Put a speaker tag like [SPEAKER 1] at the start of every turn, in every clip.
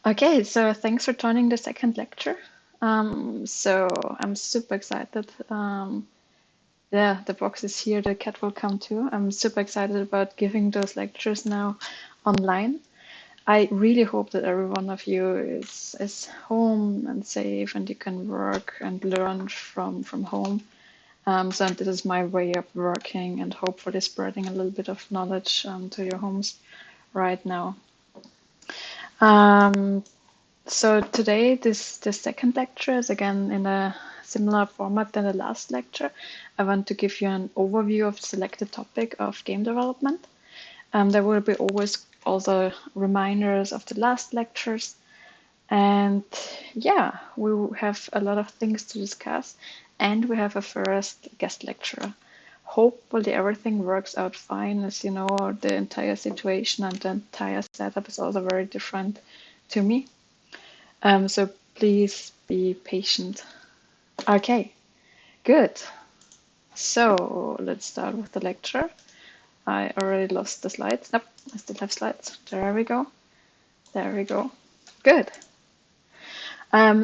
[SPEAKER 1] Okay, so thanks for joining the second lecture. So I'm super excited. Yeah, the box is here, the cat will come too. I'm super excited about giving those lectures now online. I really hope that every one of you is home and safe and you can work and learn from home. So this is my way of working and hopefully spreading a little bit of knowledge to your homes right now. Um, So today, this second lecture is again in a similar format than the last lecture. I want to give you an overview of selected topic of game development. There will be always also reminders of the last lectures. And yeah, we will have a lot of things to discuss. And we have a first guest lecturer. Hopefully everything works out fine. As you know, the entire situation and the entire setup is also very different to me. So please be patient. Okay, good. So let's start with the lecture. I already lost the slides. Nope, I still have slides. There we go. There we go. Good.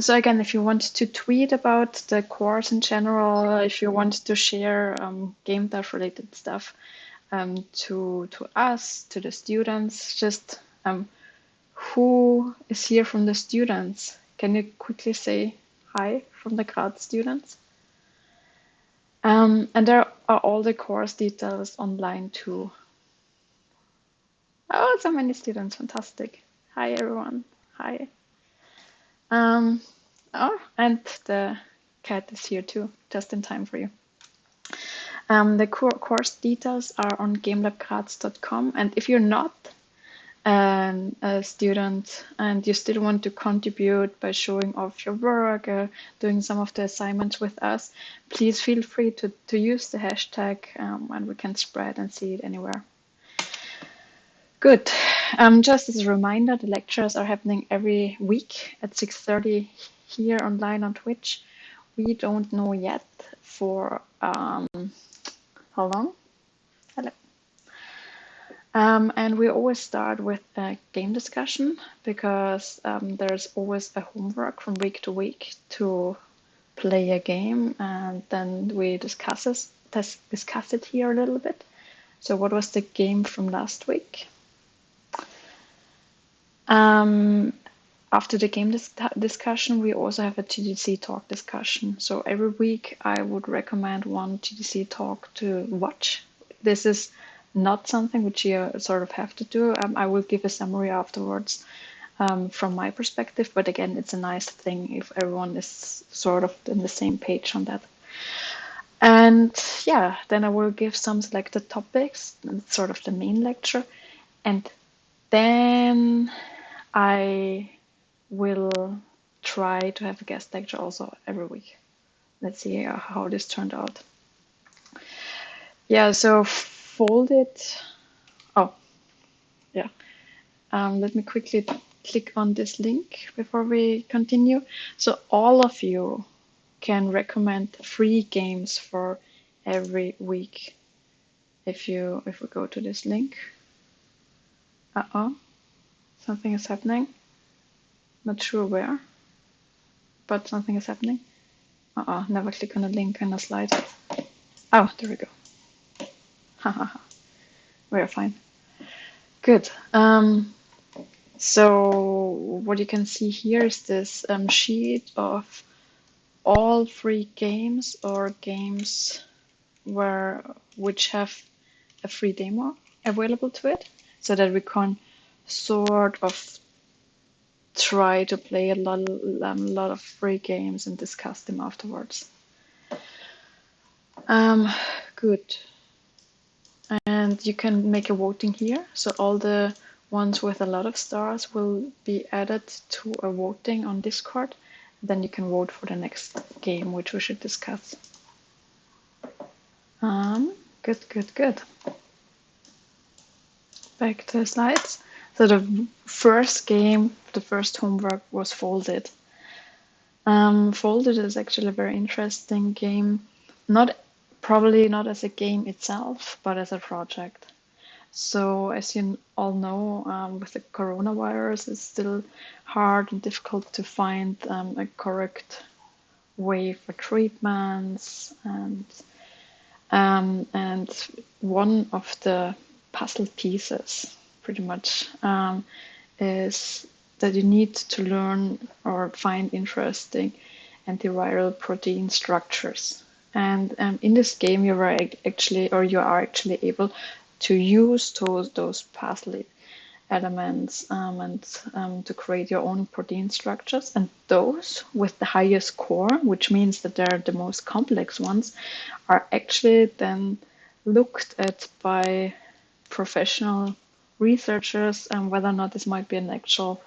[SPEAKER 1] So again, if you want to tweet about the course in general, if you want to share game dev related stuff to us, to the students, just who is here from the students? Can you quickly say hi from the Graz students? And there are all the course details online too. Oh, so many students, fantastic. Hi everyone, hi. Oh, and the cat is here too, just in time for you. The course details are on gamelabgraz.com, and if you're not a student and you still want to contribute by showing off your work or doing some of the assignments with us, please feel free to use the hashtag and we can spread and see it anywhere. Good. Just as a reminder, the lectures are happening every week at 6:30 here online on Twitch. We don't know yet for how long. And we always start with a game discussion because there's always a homework from week to week to play a game, and then we discuss it here a little bit. So what was the game from last week? After the game discussion, we also have a TDC talk discussion. So every week I would recommend one TDC talk to watch. This is not something which you sort of have to do. I will give a summary afterwards from my perspective, but again, it's a nice thing if everyone is sort of on the same page on that. And yeah, then I will give some selected topics, sort of the main lecture, and then I will try to have a guest lecture also every week. Let's see how this turned out. Yeah, so folded. Oh, yeah. Let me quickly click on this link before we continue. So all of you can recommend 3 games for every week. If we go to this link. Something is happening. Not sure where, but something is happening. Never click on a link in a slide. Oh, there we go. Haha, we're fine. Good. So what you can see here is this sheet of all 3 games or games which have a free demo available to it, so that we can sort of try to play a lot of free games and discuss them afterwards. Good. And you can make a voting here. So all the ones with a lot of stars will be added to a voting on Discord. Then you can vote for the next game, which we should discuss. Good. Back to the slides. So the first game, the first homework was Folded. Folded is actually a very interesting game. Probably not as a game itself, but as a project. So as you all know, with the coronavirus, it's still hard and difficult to find a correct way for treatments, and one of the puzzle pieces, pretty much, is that you need to learn or find interesting antiviral protein structures. And in this game, you are actually able to use those puzzle elements, and to create your own protein structures. And those with the highest core, which means that they're the most complex ones, are actually then looked at by professional researchers, and whether or not this might be an actual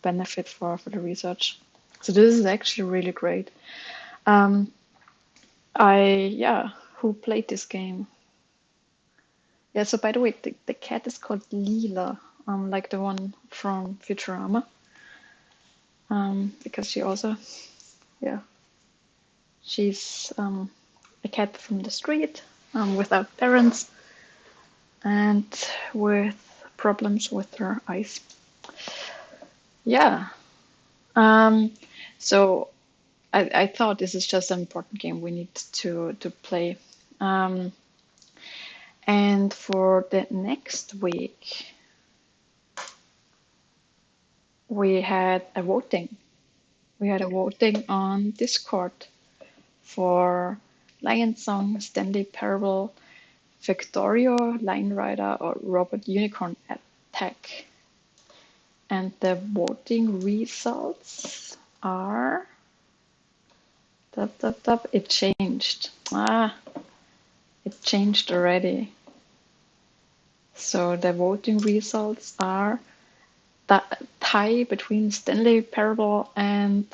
[SPEAKER 1] benefit for the research. So this is actually really great. Um, who played this game? Yeah, so by the way, the cat is called Leela, like the one from Futurama. Because she also, yeah, she's a cat from the street, without parents, and with problems with her eyes. Yeah. So I thought this is just an important game we need to play. And for the next week, we had a voting. We had a voting on Discord for Lion Song, Stanley Parable, Victorio, Line Rider, or Robot Unicorn Attack. And the voting results are... It changed. It changed already. So the voting results are that tie between Stanley Parable and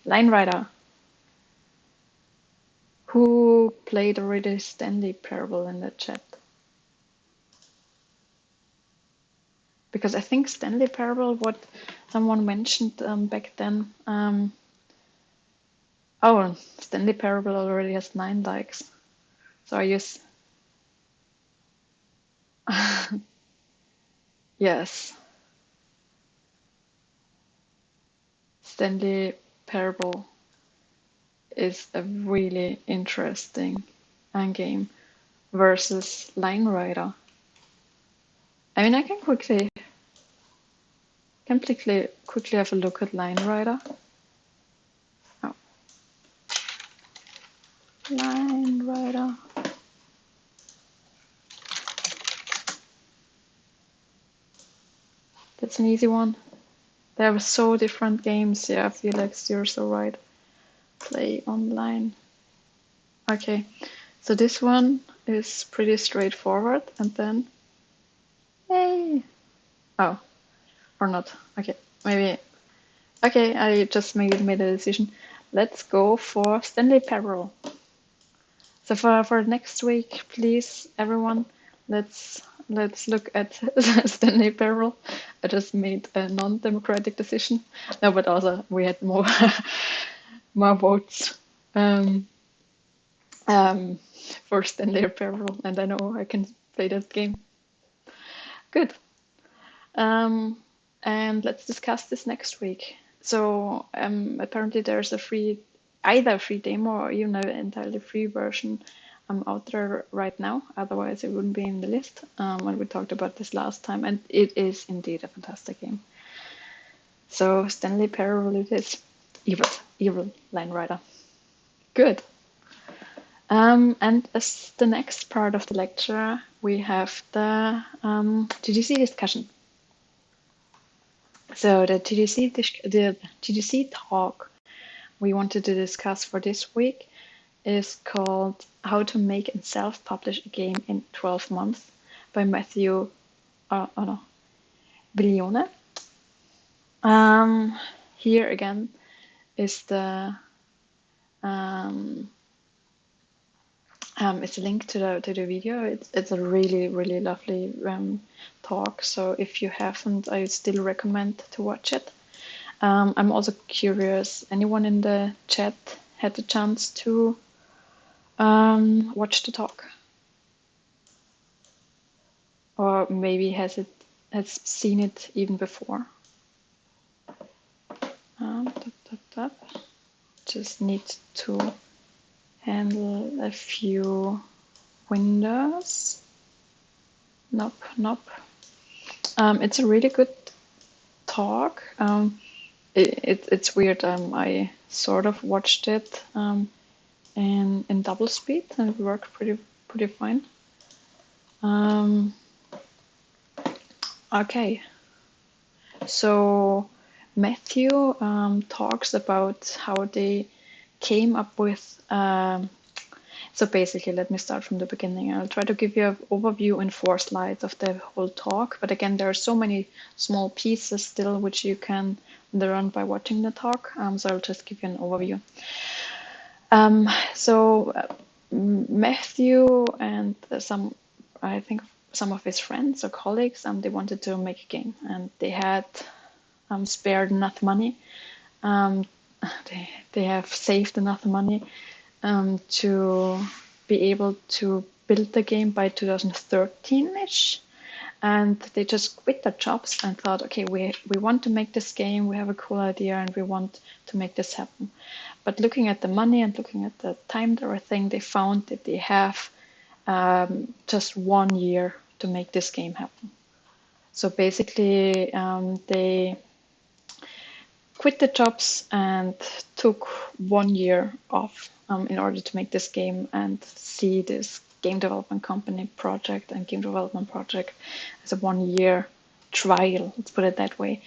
[SPEAKER 1] Line Rider. Who played already Stanley Parable in the chat? Because I think Stanley Parable, what someone mentioned back then. Oh, Stanley Parable already has 9 likes. So I use... Yes. Stanley Parable is a really interesting game versus Line Rider. I mean, I can quickly have a look at Line Rider. Oh. Line Rider. That's an easy one. There were so different games. Yeah, Felix, you're so right. Play online. Okay, so this one is pretty straightforward, and then... Yay! Oh, or not. Okay, maybe... Okay, I just made a decision. Let's go for Stanley Parable. So for next week, please, everyone, let's look at Stanley Parable. I just made a non-democratic decision. No, but also we had more more votes for Stanley Parable, and I know I can play that game. Good. And let's discuss this next week. So apparently there's either a free demo or even an entirely free version out there right now. Otherwise, it wouldn't be in the list. And we talked about this last time, and it is indeed a fantastic game. So Stanley Parable it is. Evil Line Rider. Good. And as the next part of the lecture, we have the TDC discussion. So the TDC talk we wanted to discuss for this week is called How to Make and Self-Publish a Game in 12 Months by Matthew Bilione. Here again is the it's a link to the video. It's a really lovely talk. So if you haven't, I still recommend to watch it. I'm also curious. Anyone in the chat had the chance to watch the talk? or maybe has seen it even before. Just need to handle a few windows. Nope. It's a really good talk. It's weird. I sort of watched it in double speed, and it worked pretty fine. Okay, so Matthew talks about how they came up with. So basically, let me start from the beginning. I'll try to give you an overview in 4 slides of the whole talk. But again, there are so many small pieces still which you can learn by watching the talk. So I'll just give you an overview. Matthew and I think some of his friends or colleagues, they wanted to make a game, and they had spared enough money. They have saved enough money to be able to build the game by 2013-ish. And they just quit their jobs and thought, okay, we want to make this game, we have a cool idea, and we want to make this happen. But looking at the money and looking at the time and everything, they found that they have just 1 year to make this game happen. So basically, they quit the jobs and took 1 year off in order to make this game and see this game development company project and game development project as a 1 year trial, let's put it that way.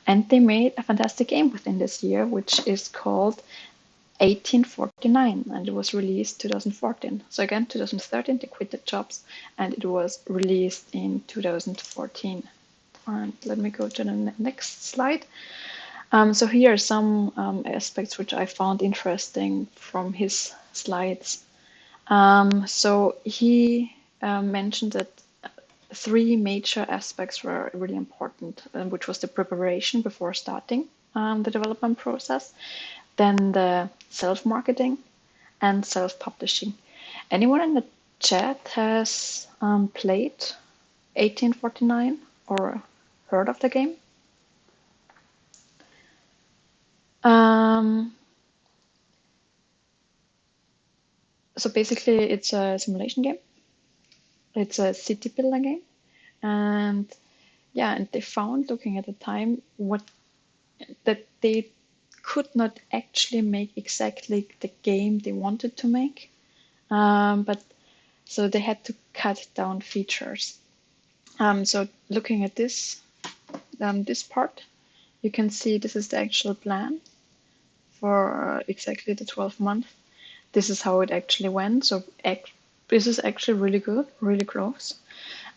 [SPEAKER 1] And they made a fantastic game within this year, which is called 1849, and it was released 2014. So again, 2013 they quit the jobs, and it was released in 2014. And let me go to the next slide. So here are some aspects which I found interesting from his slides. So he mentioned that 3 major aspects were really important, which was the preparation before starting the development process, then the self-marketing, and self-publishing. Anyone in the chat has played 1849 or heard of the game? So basically, it's a simulation game. It's a city builder game, and they found, looking at the time, that they could not actually make exactly the game they wanted to make, but so they had to cut down features. So looking at this part, you can see this is the actual plan for exactly the 12 months. This is how it actually went. So this is actually really good, really close.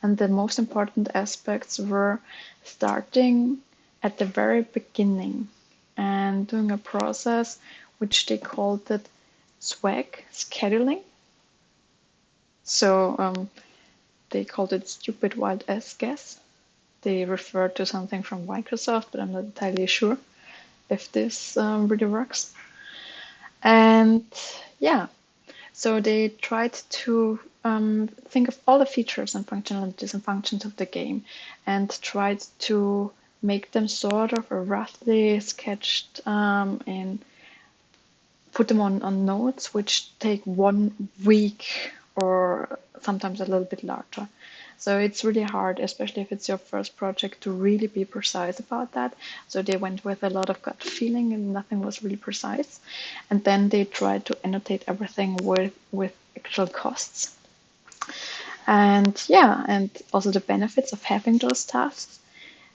[SPEAKER 1] And the most important aspects were starting at the very beginning and doing a process which they called it swag scheduling. So they called it stupid wild ass guess. They referred to something from Microsoft, but I'm not entirely sure if this really works. And so they tried to think of all the features and functionalities and functions of the game, and tried to make them sort of roughly sketched and put them on notes, which take 1 week or sometimes a little bit larger. So it's really hard, especially if it's your first project, to really be precise about that. So they went with a lot of gut feeling, and nothing was really precise. And then they tried to annotate everything with actual costs. And and also the benefits of having those tasks.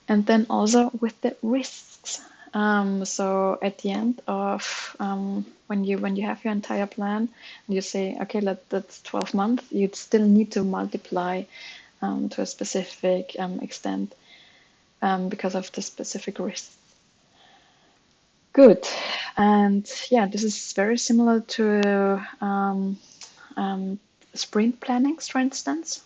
[SPEAKER 1] And then also with the risks. So at the end of when you have your entire plan, and you say, okay, that's 12 months, you'd still need to multiply to a specific extent because of the specific risks. Good. And this is very similar to sprint plannings, for instance.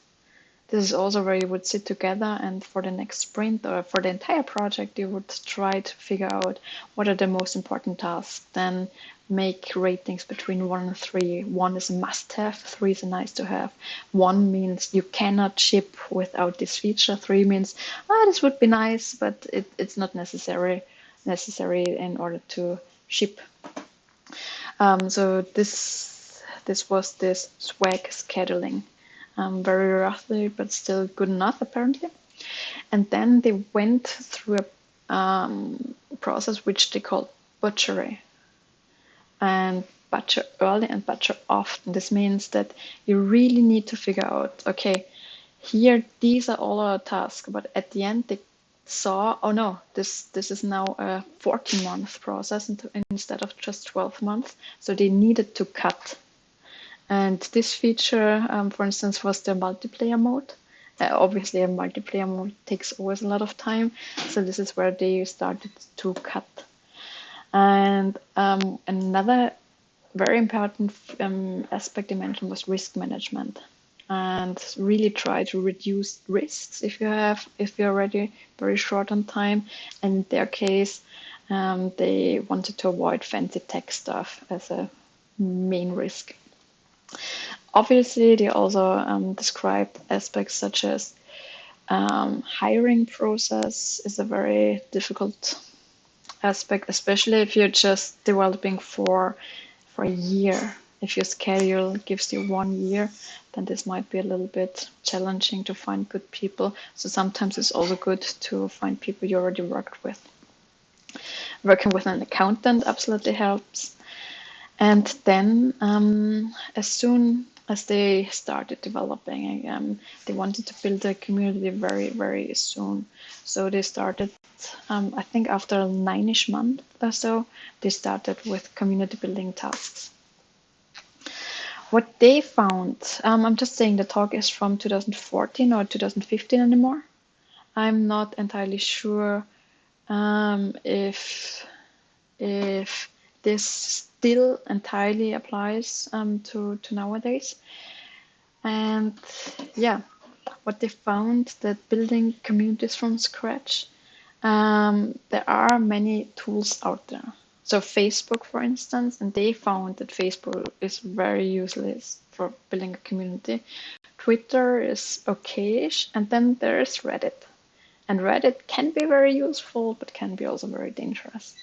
[SPEAKER 1] This is also where you would sit together and for the next sprint or for the entire project, you would try to figure out what are the most important tasks. Then make ratings between 1 and 3. 1 is a must-have, 3 is a nice-to-have. 1 means you cannot ship without this feature. 3 means, this would be nice, but it's not necessary in order to ship. So this was this swag scheduling, very roughly, but still good enough apparently. And then they went through a process which they called butchery, and butcher early and butcher often. This means that you really need to figure out, okay, here these are all our tasks, but at the end they saw, oh no, this is now a 14-month process instead of just 12 months. So they needed to cut. And this feature, for instance, was the multiplayer mode. Obviously, a multiplayer mode takes always a lot of time. So this is where they started to cut. And another very important aspect they mentioned was risk management, and really try to reduce risks if you're already very short on time. And in their case, they wanted to avoid fancy tech stuff as a main risk. Obviously, they also described aspects such as hiring process is a very difficult aspect, especially if you're just developing for a year. If your schedule gives you 1 year, then this might be a little bit challenging to find good people. So sometimes it's also good to find people you already worked with. Working with an accountant absolutely helps. And then as soon as they started developing, they wanted to build a community very, very soon. So they started, I think after 9-ish months or so, they started with community building tasks. What they found, I'm just saying the talk is from 2014 or 2015 anymore. I'm not entirely sure if this still entirely applies to nowadays. And yeah, what they found that building communities from scratch, there are many tools out there. So Facebook, for instance, and they found that Facebook is very useless for building a community. Twitter is okayish, and then there's Reddit. And Reddit can be very useful, but can be also very dangerous.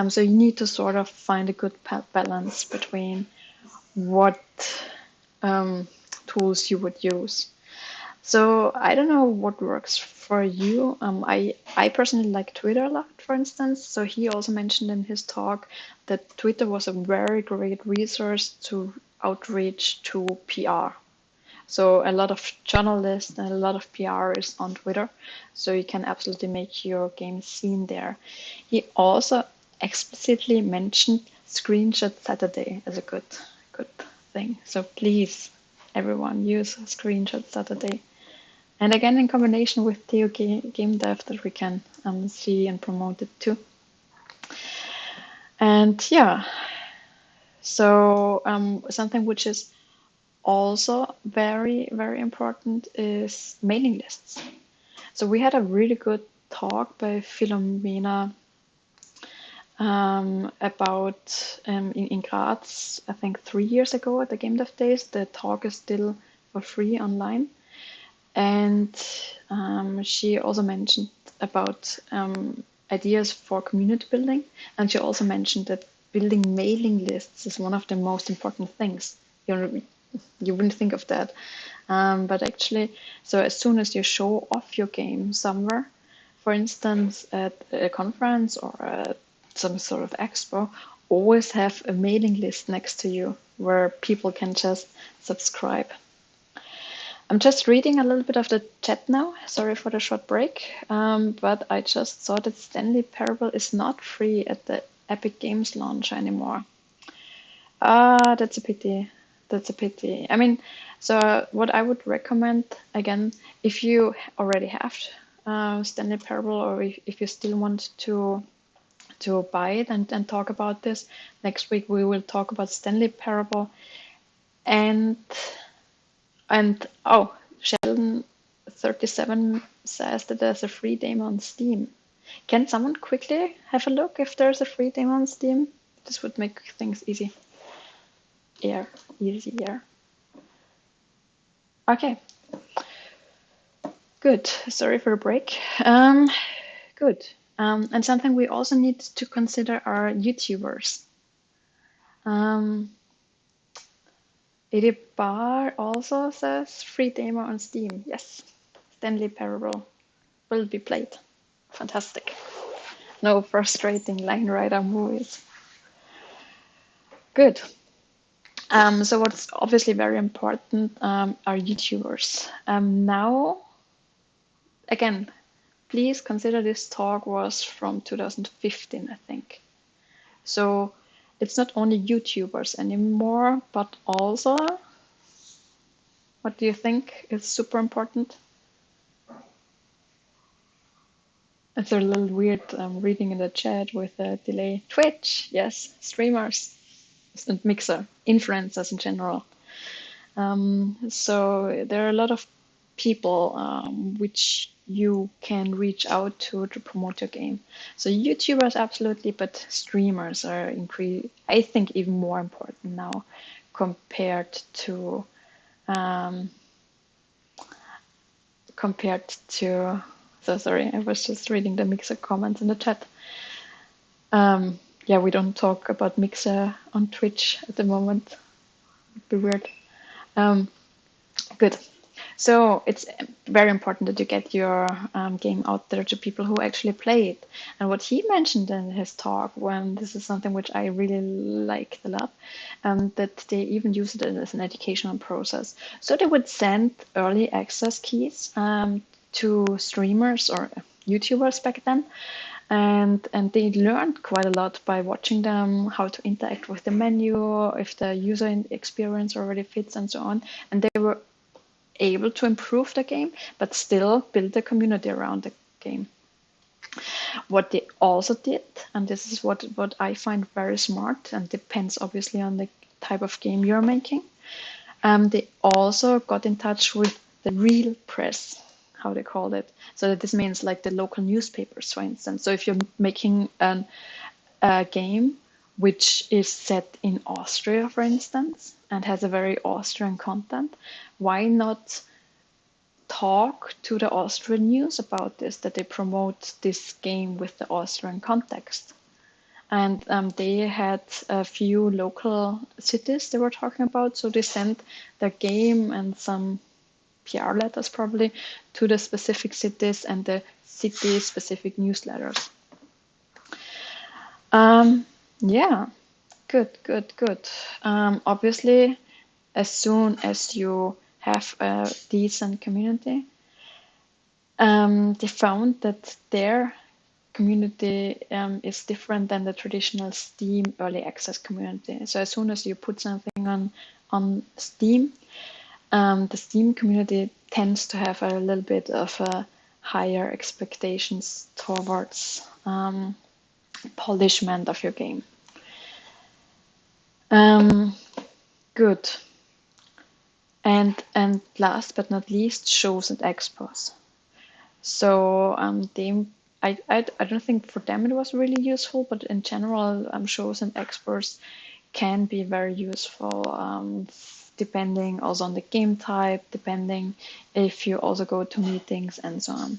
[SPEAKER 1] So you need to sort of find a good balance between what tools you would use. So I don't know what works for you. I personally like Twitter a lot, for instance. So he also mentioned in his talk that Twitter was a very great resource to outreach to PR. So a lot of journalists and a lot of PR is on Twitter. So you can absolutely make your game seen there. He also explicitly mentioned Screenshot Saturday as a good thing. So please, everyone, use Screenshot Saturday. And again, in combination with Theo Game Dev, that we can see and promote it too. And yeah, so something which is also very, very important is mailing lists. So we had a really good talk by Philomena about in Graz, I think 3 years ago at the Game Dev Days. The talk is still for free online. And she also mentioned about ideas for community building. And she also mentioned that building mailing lists is one of the most important things. You wouldn't think of that. But actually, so as soon as you show off your game somewhere, for instance, at a conference or at some sort of expo, always have a mailing list next to you where people can just subscribe. I'm just reading a little bit of the chat now. Sorry for the short break, but I just saw that Stanley Parable is not free at the Epic Games launch anymore. That's a pity. That's a pity. I mean, so what I would recommend, again, if you already have Stanley Parable, or if you still want to buy it and talk about this, next week we will talk about Stanley Parable. And oh, Sheldon37 says that there's a free demo on Steam. Can someone quickly have a look if there's a free demo on Steam? This would make things easier. Okay. Good. Sorry for the break. Good. And something we also need to consider are YouTubers. Edith Barr also says free demo on Steam. Yes. Stanley Parable will be played. Fantastic. No frustrating line writer movies. Good. So what's obviously very important are YouTubers. Now, again, please consider this talk was from 2015, I think. So it's not only YouTubers anymore, but also, what do you think is super important? It's a little weird reading in the chat with a delay. Twitch, yes, streamers and Mixer, influencers in general. So there are a lot of people which you can reach out to promote your game. So YouTubers absolutely, but streamers are I think even more important now compared to so sorry, I was just reading the Mixer comments in the chat. Yeah, we don't talk about Mixer on Twitch at the moment. It'd be weird. Good. So it's very important that you get your game out there to people who actually play it. And what he mentioned in his talk, when this is something which I really liked a lot, that they even use it as an educational process. So they would send early access keys to streamers or YouTubers back then. And they learned quite a lot by watching them, how to interact with the menu, if the user experience already fits and so on. And they were able to improve the game, but still build a community around the game. What they also did, and this is what I find very smart, and depends obviously on the type of game you're making, they also got in touch with the real press, how they called it. So that this means like the local newspapers, for instance. So if you're making a game which is set in Austria, for instance, and has a very Austrian content, why not talk to the Austrian news about this, that they promote this game with the Austrian context? And they had a few local cities they were talking about, so they sent their game and some PR letters probably to the specific cities and the city-specific newsletters. Yeah, good. Obviously, as soon as you have a decent community, they found that their community is different than the traditional Steam early access community. So as soon as you put something on Steam, the Steam community tends to have a little bit of a higher expectations towards polishment of your game. Good. And last but not least, shows and expos. So I don't think for them it was really useful, but in general, shows and expos can be very useful, depending also on the game type, depending if you also go to meetings and so on.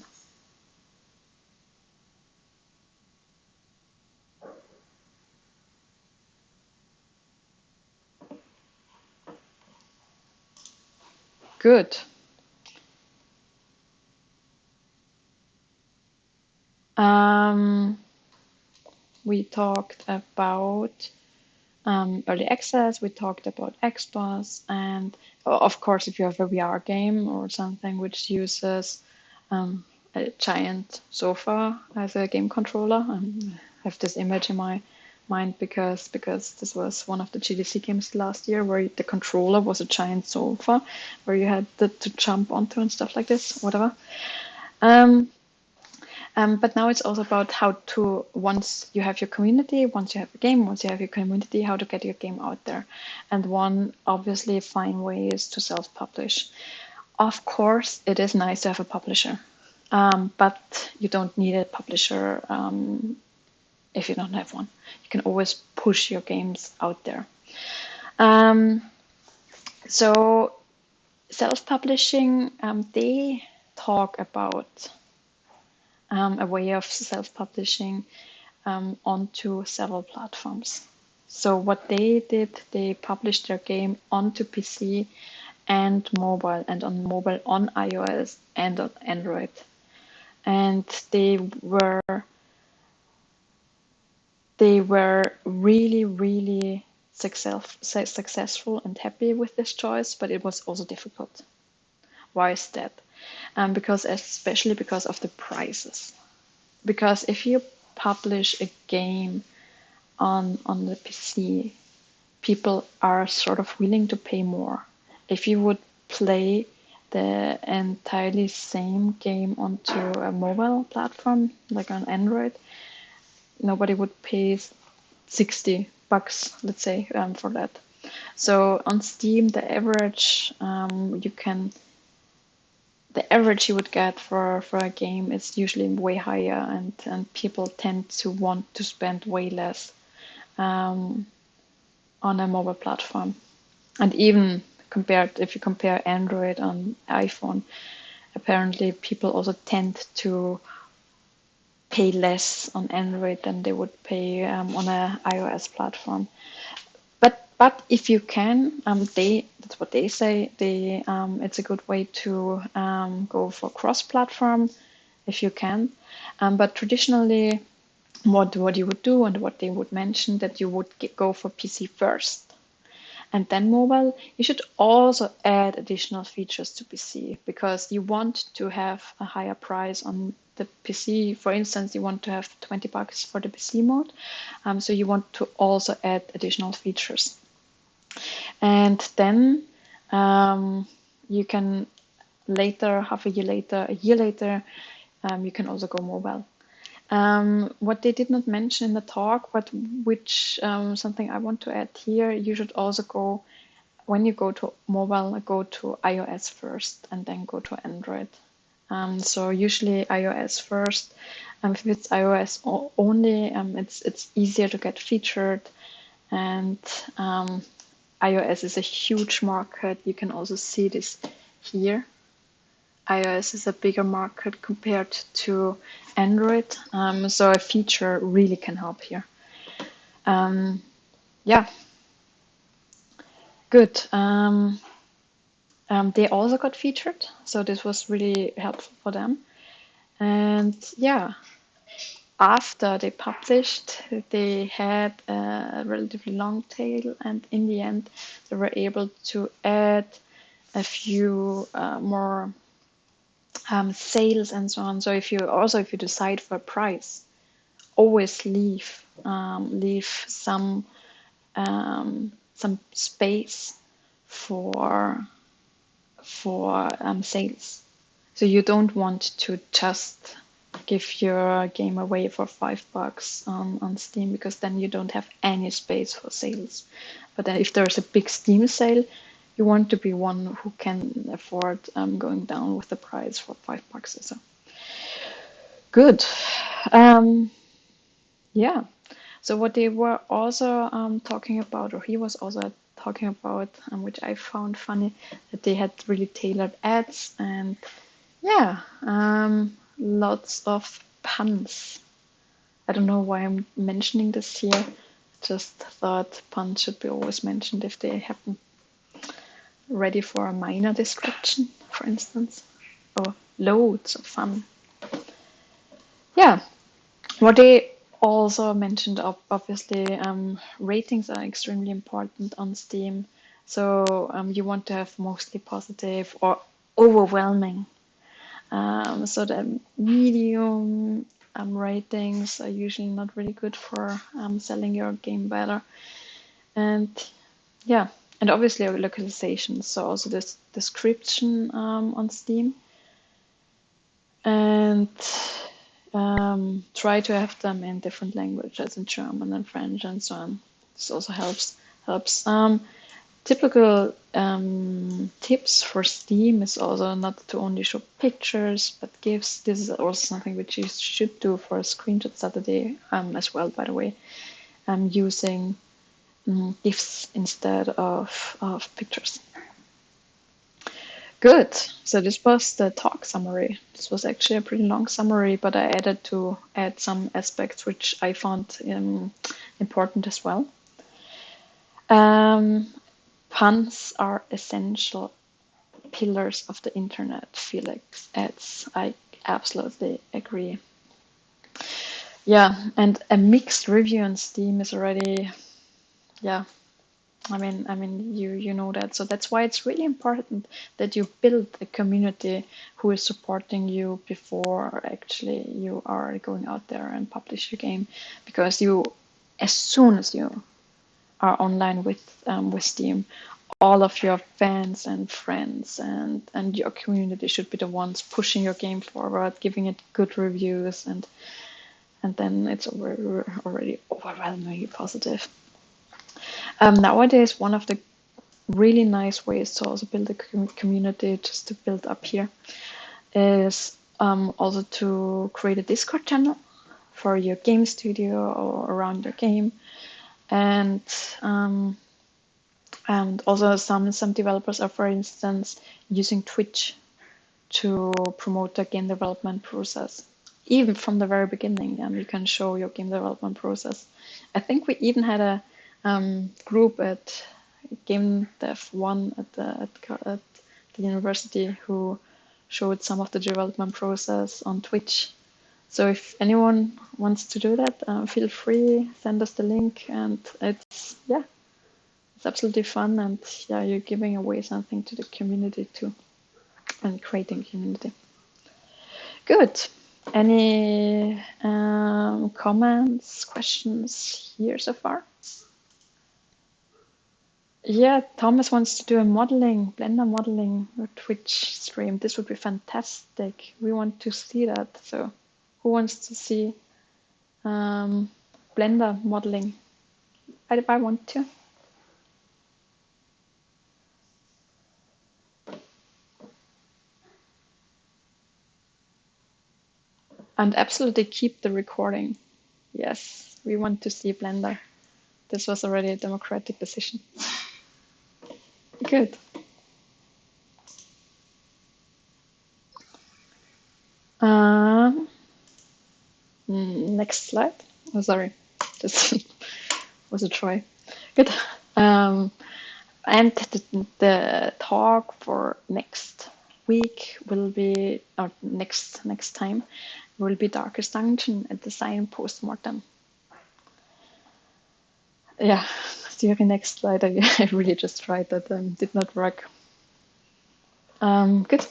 [SPEAKER 1] Good. We talked about early access, we talked about expos, and of course, if you have a VR game or something which uses a giant sofa as a game controller, I have this image in my mind because this was one of the GDC games last year where the controller was a giant sofa where you had to jump onto and stuff like this, whatever. But now it's also about how to, once you have your community, once you have a game, once you have your community, how to get your game out there. And one obviously fine way is to self-publish. Of course, it is nice to have a publisher, but you don't need a publisher if you don't have one. You can always push your games out there. So self-publishing, they talk about a way of self-publishing onto several platforms. So what they did, they published their game onto PC and mobile, and on mobile on iOS and on Android. And they were really, really successful and happy with this choice, but it was also difficult. Why is that? Because especially because of the prices. Because if you publish a game on the PC, people are sort of willing to pay more. If you would play the entirely same game onto a mobile platform, like on Android, nobody would pay $60, let's say, for that. So on Steam, the average you would get for a game is usually way higher, and people tend to want to spend way less on a mobile platform. And even if you compare Android on iPhone, apparently people also tend to pay less on Android than they would pay on a iOS platform. But if you can, that's what they say. It's a good way to go for cross-platform if you can. But traditionally, what you would do and what they would mention, that you would go for PC first and then mobile. You should also add additional features to PC because you want to have a higher price on the PC. For instance, you want to have $20 for the PC mode, so you want to also add additional features. And then you can later, a year later, you can also go mobile. What they did not mention in the talk, but which something I want to add here, you should also go, when you go to mobile, go to iOS first and then go to Android. So usually iOS first. If it's iOS only, it's easier to get featured, and iOS is a huge market. You can also see this here. iOS is a bigger market compared to Android, so a feature really can help here. Yeah, good. They also got featured, so this was really helpful for them. And yeah, after they published, they had a relatively long tail, and in the end, they were able to add a few more sales and so on. So if you decide for a price, always leave some space for sales. So you don't want to just give your game away for $5 on Steam, because then you don't have any space for sales. But then if there's a big Steam sale, you want to be one who can afford going down with the price for $5 or so. Good. Yeah. So what they were also talking about, or he was also talking about, which I found funny, that they had really tailored ads and yeah, lots of puns. I don't know why I'm mentioning this here. Just thought puns should be always mentioned if they happen. Ready for a minor description, for instance, or loads of fun. Yeah, what they also mentioned, obviously, ratings are extremely important on Steam. So you want to have mostly positive or overwhelming. So the medium ratings are usually not really good for selling your game better. And yeah, and obviously localization. So also this description on Steam. And try to have them in different languages, in German and French and so on. This also helps. Typical tips for Steam is also not to only show pictures but GIFs. This is also something which you should do for Screenshot Saturday as well, by the way. Using GIFs instead of pictures. Good. So this was the talk summary. This was actually a pretty long summary, but I add some aspects which I found important as well. Puns are essential pillars of the internet, Felix adds. I absolutely agree. Yeah, and a mixed review on Steam is already, yeah, I mean, you know that. So that's why it's really important that you build a community who is supporting you before actually you are going out there and publish your game, because as soon as you are online with Steam, all of your fans and friends and your community should be the ones pushing your game forward, giving it good reviews, and then it's already overwhelmingly positive. Nowadays, one of the really nice ways to also build a community, just to build up here, is also to create a Discord channel for your game studio or around your game, and also some developers are, for instance, using Twitch to promote the game development process. Even from the very beginning, you can show your game development process. I think we even had a group at Game Dev 1 at the university who showed some of the development process on Twitch. So if anyone wants to do that, feel free, send us the link, and it's absolutely fun, and yeah, you're giving away something to the community too, and creating community. Good. Any comments, questions here so far? Yeah, Thomas wants to do a Blender modeling or Twitch stream. This would be fantastic. We want to see that. So who wants to see Blender modeling? I want to. And absolutely keep the recording. Yes, we want to see Blender. This was already a democratic decision. Good. Next slide. Oh, sorry. This was a try. Good. And the talk for next week will be, or next time, will be Darkest Dungeon, a design postmortem. Yeah, during next slide, I really just tried that, did not work. Good.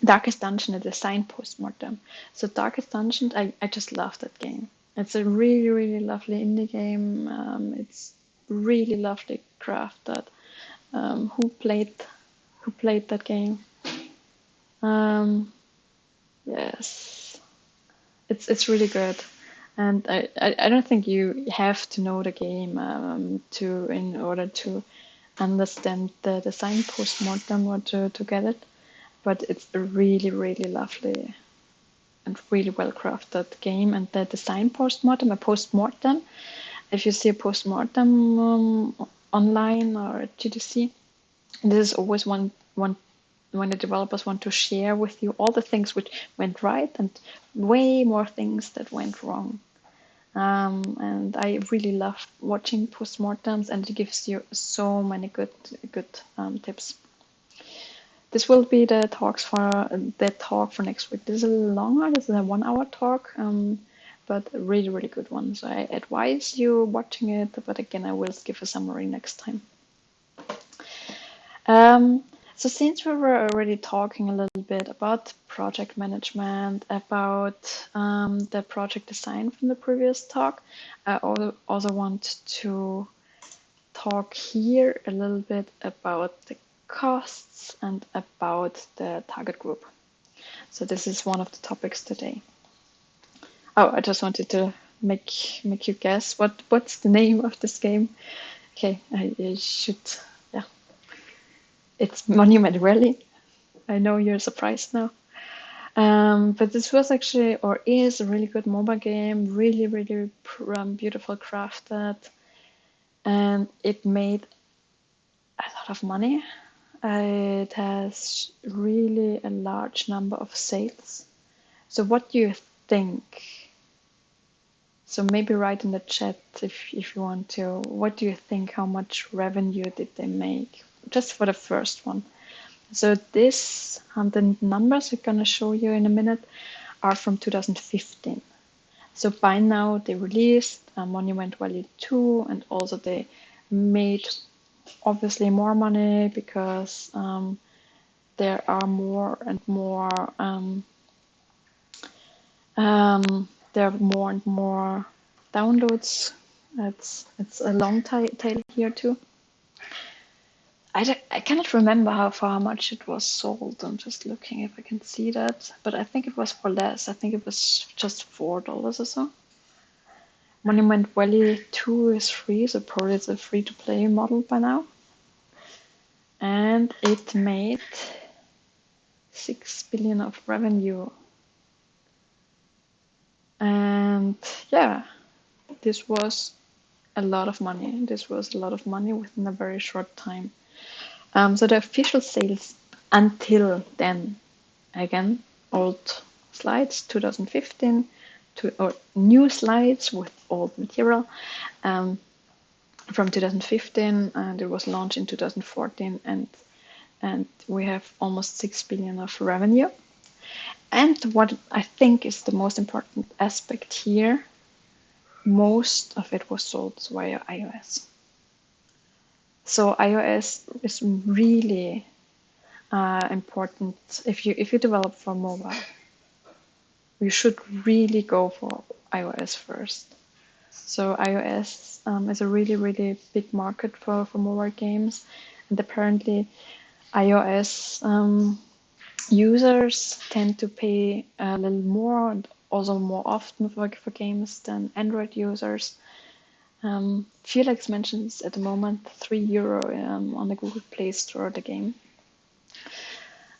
[SPEAKER 1] Darkest Dungeon, a design postmortem. So Darkest Dungeon, I just love that game. It's a really, really lovely indie game. It's really lovely crafted. Who played that game? Yes, it's really good, and I don't think you have to know the game in order to understand the design postmortem or to get it, but it's a really, really lovely and really well crafted game. And the design postmortem, if you see a postmortem online or at GDC, this is always one when the developers want to share with you all the things which went right and way more things that went wrong. And I really love watching postmortems, and it gives you so many good tips. This will be the talk for next week. This is a little longer. This is a 1 hour talk, but a really, really good one. So I advise you watching it, but again, I will give a summary next time. So since we were already talking a little bit about project management, about the project design from the previous talk, I also want to talk here a little bit about the costs and about the target group. So this is one of the topics today. Oh, I just wanted to make you guess what's the name of this game. Okay, I should, yeah, It's Monument Valley. I know you're surprised now. But this was actually, or is, a really good mobile game, really, really beautiful crafted, and it made a lot of money. It has really a large number of sales. So what do you think? So maybe write in the chat if you want to. What do you think? How much revenue did they make? Just for the first one. So this, the numbers we're gonna show you in a minute are from 2015. So by now they released Monument Valley 2, and also they made obviously more money because there are more and more there are more and more downloads. It's a long tail here too. I cannot remember how much it was sold. I'm just looking if I can see that, but I think it was for less. I think it was just $4 or so. Monument Valley 2 is free, so probably it's a free-to-play model by now. And it made 6 billion of revenue. And yeah, this was a lot of money. This was a lot of money within a very short time. So the official sales until then, again, old slides, 2015, or new slides with old material from 2015, and it was launched in 2014, and we have almost 6 billion of revenue. And what I think is the most important aspect here, most of it was sold via iOS. So iOS is really important. If you develop for mobile, you should really go for iOS first. So iOS is a really, really big market for mobile games, and apparently iOS users tend to pay a little more, and also more often for games than Android users. Felix mentions at the moment €3 on the Google Play Store the game.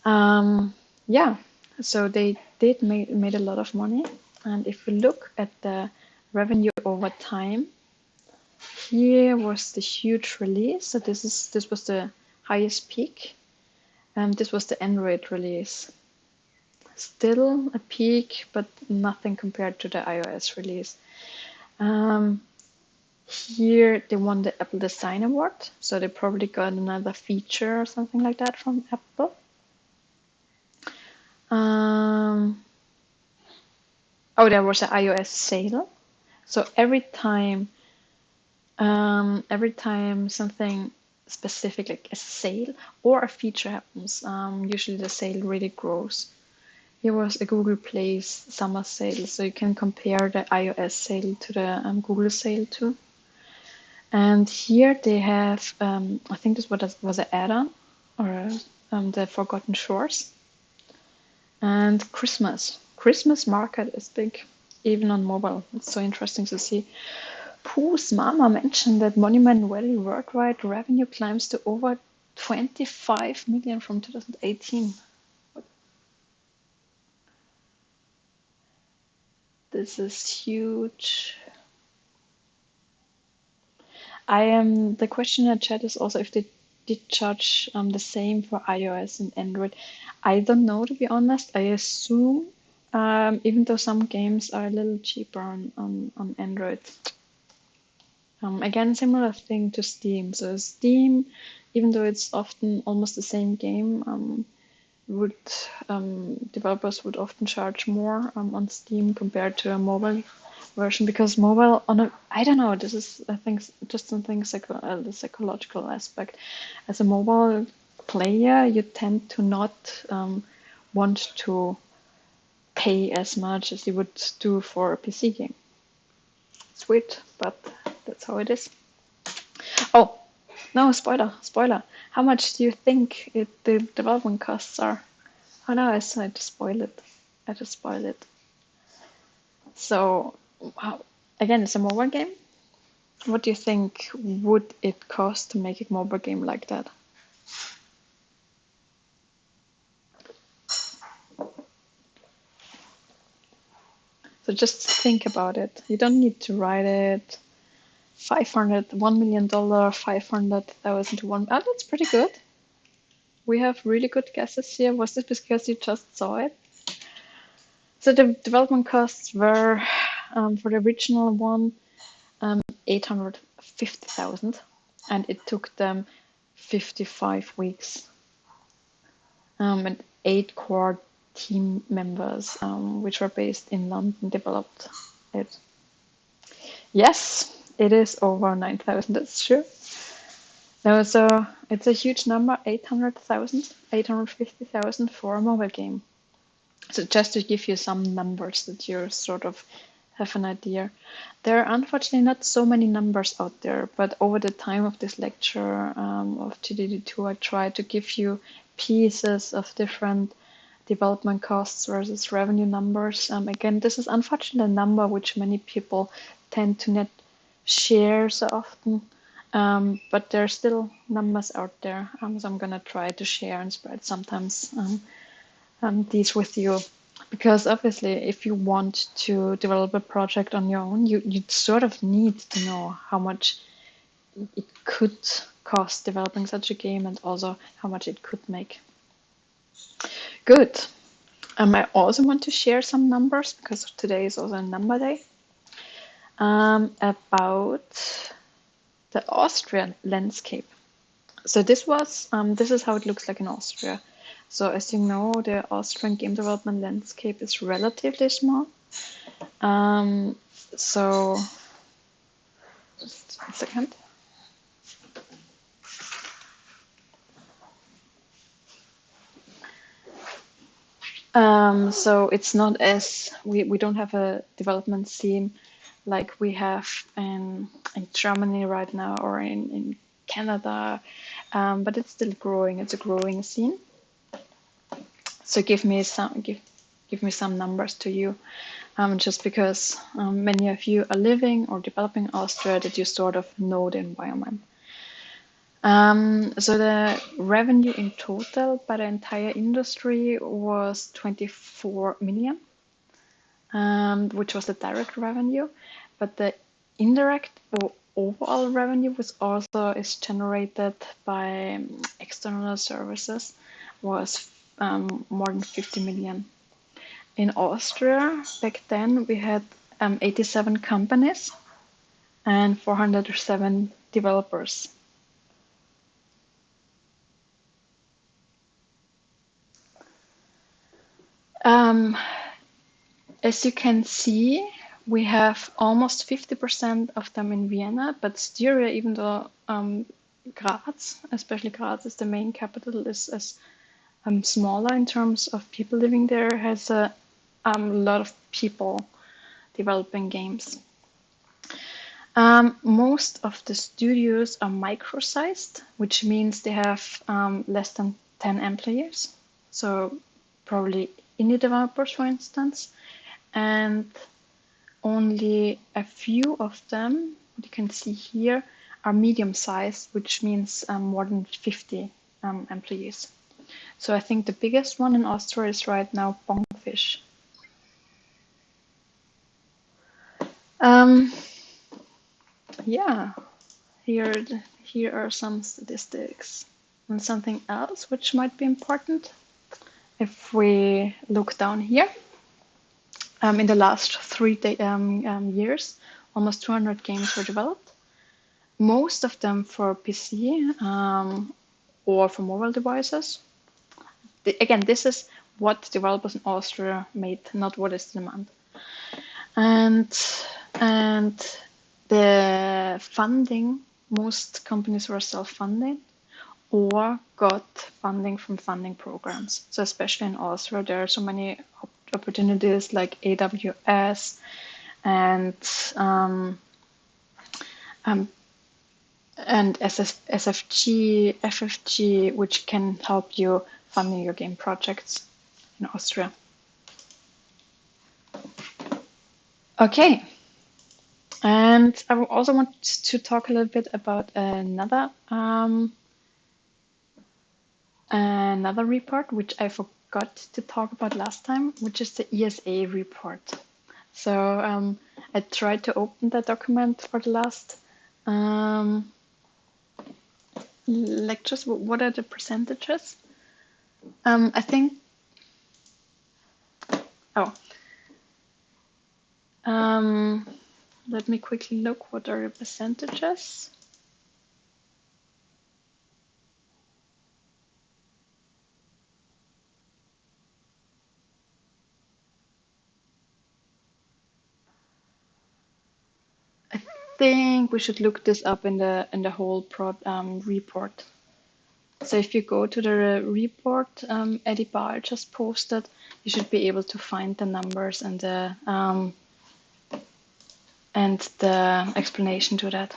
[SPEAKER 1] Yeah, so they did made a lot of money, and if we look at the revenue over time, here was the huge release. So this was the highest peak. This was the Android release. Still a peak, but nothing compared to the iOS release. Here they won the Apple Design Award, so they probably got another feature or something like that from Apple. Oh, there was an iOS sale. So every time something specific like a sale or a feature happens, usually the sale really grows. Here was a Google Play summer sale, so you can compare the iOS sale to the Google sale too. And here they have, I think this was an add-on, or the Forgotten Shores. And Christmas market is big, even on mobile. It's so interesting to see. Pooh's mama mentioned that Monument Valley worldwide revenue climbs to over 25 million from 2018. This is huge. The question in the chat is also if they did charge the same for iOS and Android. I don't know, to be honest. I assume, even though some games are a little cheaper on Android. Again, similar thing to Steam. So Steam, even though it's often almost the same game, developers would often charge more on Steam compared to a mobile version, because mobile I don't know, this is I think just something the psychological aspect. As a mobile player, you tend to not want to pay as much as you would do for a PC game. It's weird, but that's how it is. Oh, no, spoiler. How much do you think the development costs are? Oh no, I just spoiled it. So, wow. Again, it's a mobile game. What do you think would it cost to make a mobile game like that? So just think about it. You don't need to write it. $1 million, 500,000 to one. Oh, that's pretty good. We have really good guesses here. Was this because you just saw it? So the development costs were for the original one 850,000, and it took them 55 weeks and 8 core team members, which were based in London, developed it. Yes, it is over 9,000. That's true. No, so it's a huge number, 800,000, 850,000 for a mobile game. So just to give you some numbers that you sort of have an idea. There are unfortunately not so many numbers out there, but over the time of this lecture of GDD2, I tried to give you pieces of different development costs versus revenue numbers. Again, this is unfortunately a number which many people tend to not share so often, but there are still numbers out there. So I'm going to try to share and spread sometimes these with you. Because obviously, if you want to develop a project on your own, you sort of need to know how much it could cost developing such a game and also how much it could make. Good. I also want to share some numbers because today is also a number day about the Austrian landscape. So this is how it looks like in Austria. So as you know, the Austrian game development landscape is relatively small. So just a second. So it's not as we don't have a development scene like we have in Germany right now or in Canada, but it's still growing. It's a growing scene. So give me some numbers to you, just because many of you are living or developing Austria, that you sort of know the environment. So the revenue in total by the entire industry was 24 million, which was the direct revenue, but the indirect or overall revenue is generated by external services was more than 50 million. In Austria, back then, we had 87 companies and 407 developers. As you can see, we have almost 50% of them in Vienna, but Styria, even though Graz, especially Graz is the main capital, is smaller in terms of people living there, has a lot of people developing games. Most of the studios are micro-sized, which means they have less than 10 employees. So probably indie developers, for instance, and only a few of them, what you can see here, are medium-sized, which means more than 50 employees. So I think the biggest one in Austria is right now Bonkfish. Yeah, here are some statistics. And something else which might be important, if we look down here, in the last 3 years, almost 200 games were developed. Most of them for PC or for mobile devices. Again, this is what developers in Austria made, not what is the demand. And the funding, most companies were self-funding or got funding from funding programs. So especially in Austria, there are so many opportunities like AWS and SFG, FFG, which can help you funding your game projects in Austria. Okay. And I also want to talk a little bit about another report, which I forgot to talk about last time, which is the ESA report. So I tried to open the document for the last lectures. What are the percentages? I think, oh, let me quickly look what are the percentages. I think we should look this up in the whole report. So if you go to the report, Eddie Barr just posted, you should be able to find the numbers and the explanation to that.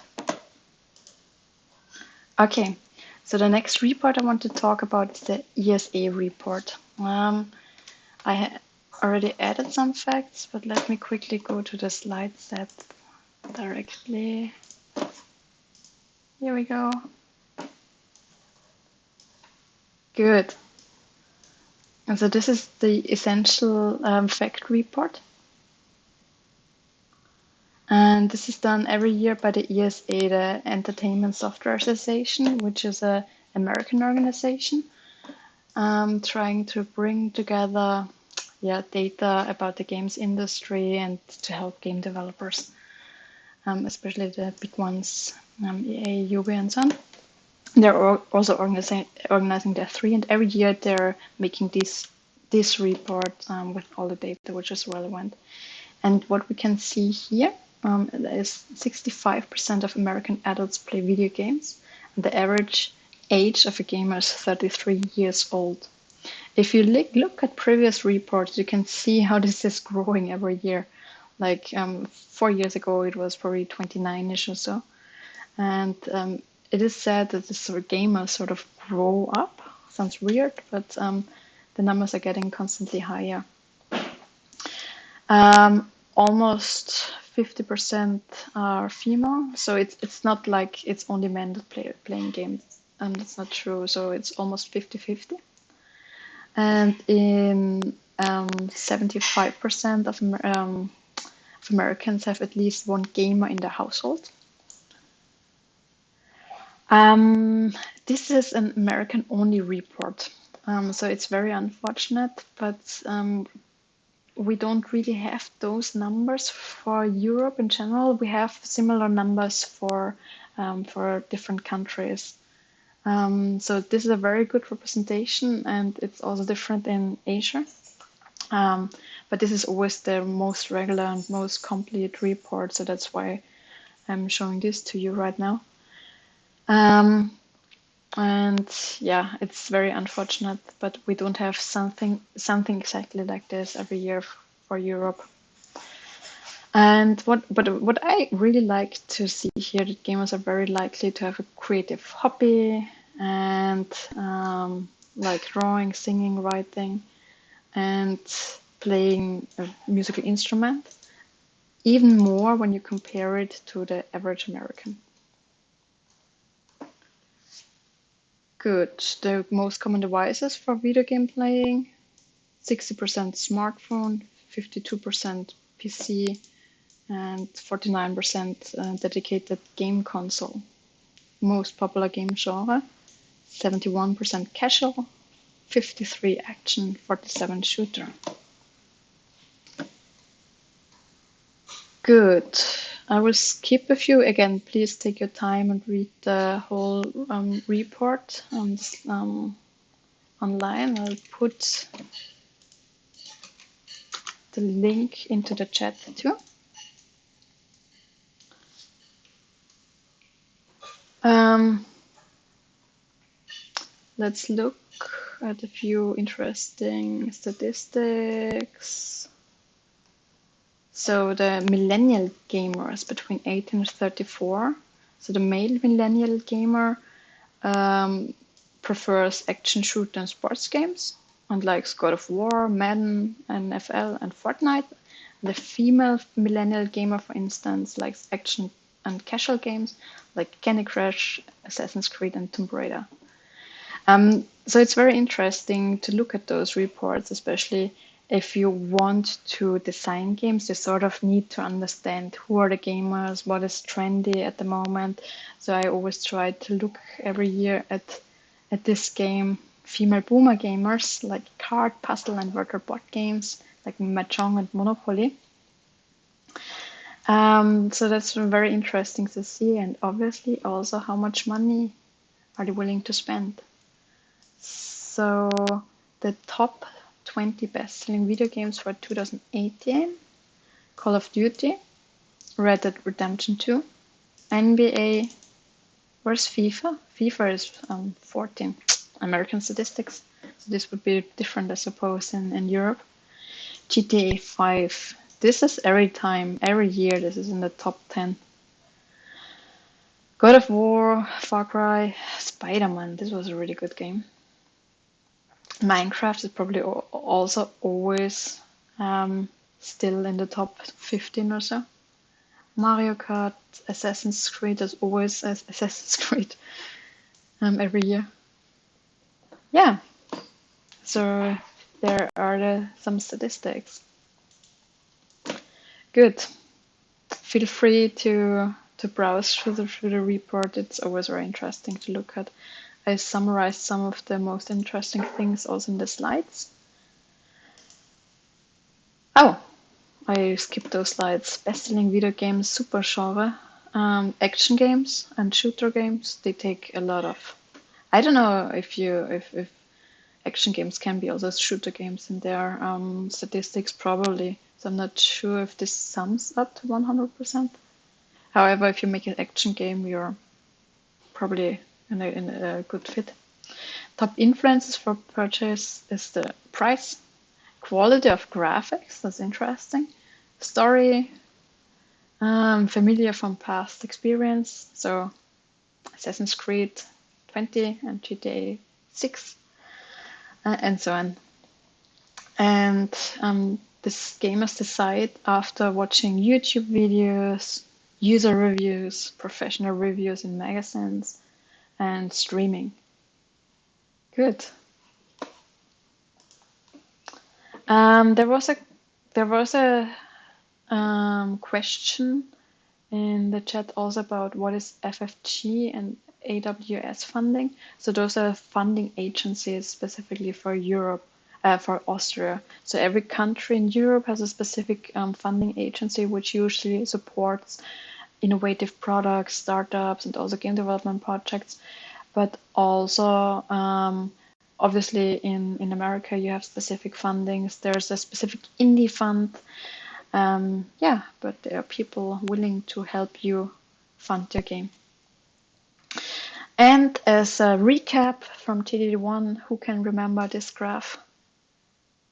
[SPEAKER 1] Okay, so the next report I want to talk about is the ESA report. I already added some facts, but let me quickly go to the slide set directly. Here we go. Good. And so this is the essential fact report. And this is done every year by the ESA, the Entertainment Software Association, which is an American organization, trying to bring together data about the games industry and to help game developers, especially the big ones, EA, Ubi, and so on. They're also organizing their three, and every year they're making this report with all the data which is relevant. And what we can see here is 65% of American adults play video games, and the average age of a gamer is 33 years old. If you look at previous reports, you can see how this is growing every year. Like 4 years ago, it was probably 29-ish or so. And it is said that the sort of gamers sort of grow up. Sounds weird, but the numbers are getting constantly higher. Almost 50% are female, so it's not like it's only men that playing games. That's not true. So it's almost 50-50. And in 75% of Americans have at least one gamer in their household. This is an American-only report, so it's very unfortunate, but we don't really have those numbers for Europe in general. We have similar numbers for different countries. So this is a very good representation, and it's also different in Asia. But this is always the most regular and most complete report, so that's why I'm showing this to you right now. And yeah, it's very unfortunate, but we don't have something exactly like this every year for Europe. And what I really like to see here, that gamers are very likely to have a creative hobby and like drawing, singing, writing, and playing a musical instrument, even more when you compare it to the average American. Good. The most common devices for video game playing, 60% smartphone, 52% PC, and 49% dedicated game console. Most popular game genre, 71% casual, 53 action, 47 shooter. Good. I will skip a few. Again, please take your time and read the whole report online. I'll put the link into the chat too. Let's look at a few interesting statistics. So the millennial gamers between 18 and 34, so the male millennial gamer prefers action shooter and sports games and likes God of War, Madden, NFL, and Fortnite. The female millennial gamer, for instance, likes action and casual games like Candy Crush, Assassin's Creed, and Tomb Raider. So it's very interesting to look at those reports, especially if you want to design games, you sort of need to understand who are the gamers, what is trendy at the moment. So I always try to look every year at this game, female boomer gamers like card, puzzle, and virtual board games like Mahjong and Monopoly. So that's very interesting to see, and obviously also how much money are they willing to spend. So the top 20 best-selling video games for 2018: Call of Duty, Red Dead Redemption 2, NBA. Where's FIFA? FIFA is 14. American statistics. So this would be different, I suppose, in Europe. GTA 5. This is every year, this is in the top 10. God of War, Far Cry, Spider-Man. This was a really good game. Minecraft is probably also always still in the top 15 or so. Mario Kart, Assassin's Creed is always Assassin's Creed every year. Yeah, so there are some statistics. Good. Feel free to browse through the report. It's always very interesting to look at. I summarized some of the most interesting things also in the slides. Oh, I skipped those slides. Best-selling video games, super genre, action games and shooter games. They take a lot of. I don't know if action games can be also shooter games in their statistics, probably. So I'm not sure if this sums up to 100%. However, if you make an action game, you're probably in a good fit. Top influences for purchase is the price, quality of graphics, that's interesting, story, familiar from past experience, so Assassin's Creed 20 and GTA 6, and so on. And this gamers decide after watching YouTube videos, user reviews, professional reviews in magazines, and streaming. Good. There was a question in the chat also about what is FFG and AWS funding. So those are funding agencies specifically for Europe, for Austria. So every country in Europe has a specific funding agency which usually supports innovative products, startups, and also game development projects. But also, obviously, in America, you have specific fundings. There's a specific indie fund. Yeah, but there are people willing to help you fund your game. And as a recap from TDD1, who can remember this graph?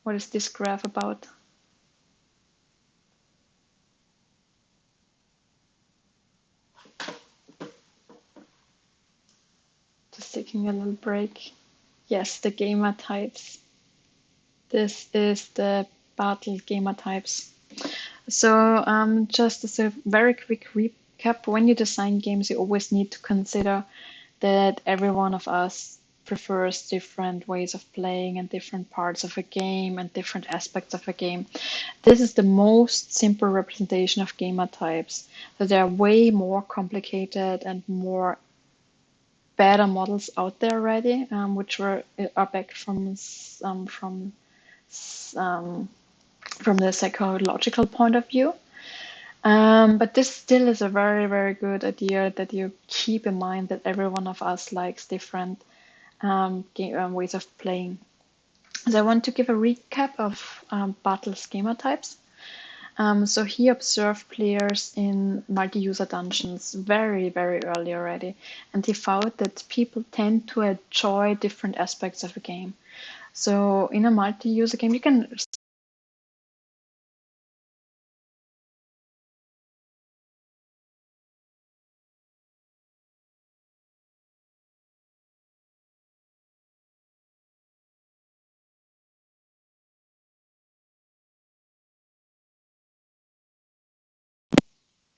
[SPEAKER 1] What is this graph about? Just taking a little break. Yes, the gamer types. This is the battle gamer types. So just as a very quick recap, when you design games, you always need to consider that every one of us prefers different ways of playing and different parts of a game and different aspects of a game. This is the most simple representation of gamer types. So there are way more complicated and more better models out there already, which are back from the psychological point of view. But this still is a very, very good idea that you keep in mind that every one of us likes different ways of playing. So I want to give a recap of battle schema types. So he observed players in multi-user dungeons very, very early already, and he found that people tend to enjoy different aspects of a game. So in a multi-user game, you can.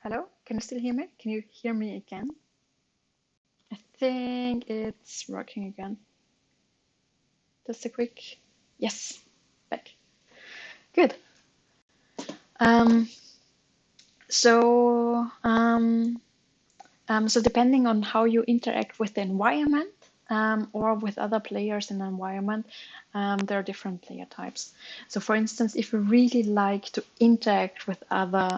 [SPEAKER 1] Hello, can you still hear me? Can you hear me again? I think it's working again. Just a quick, yes, back. Good. Um, so, so depending on how you interact with the environment or with other players in the environment, there are different player types. So for instance, if you really like to interact with other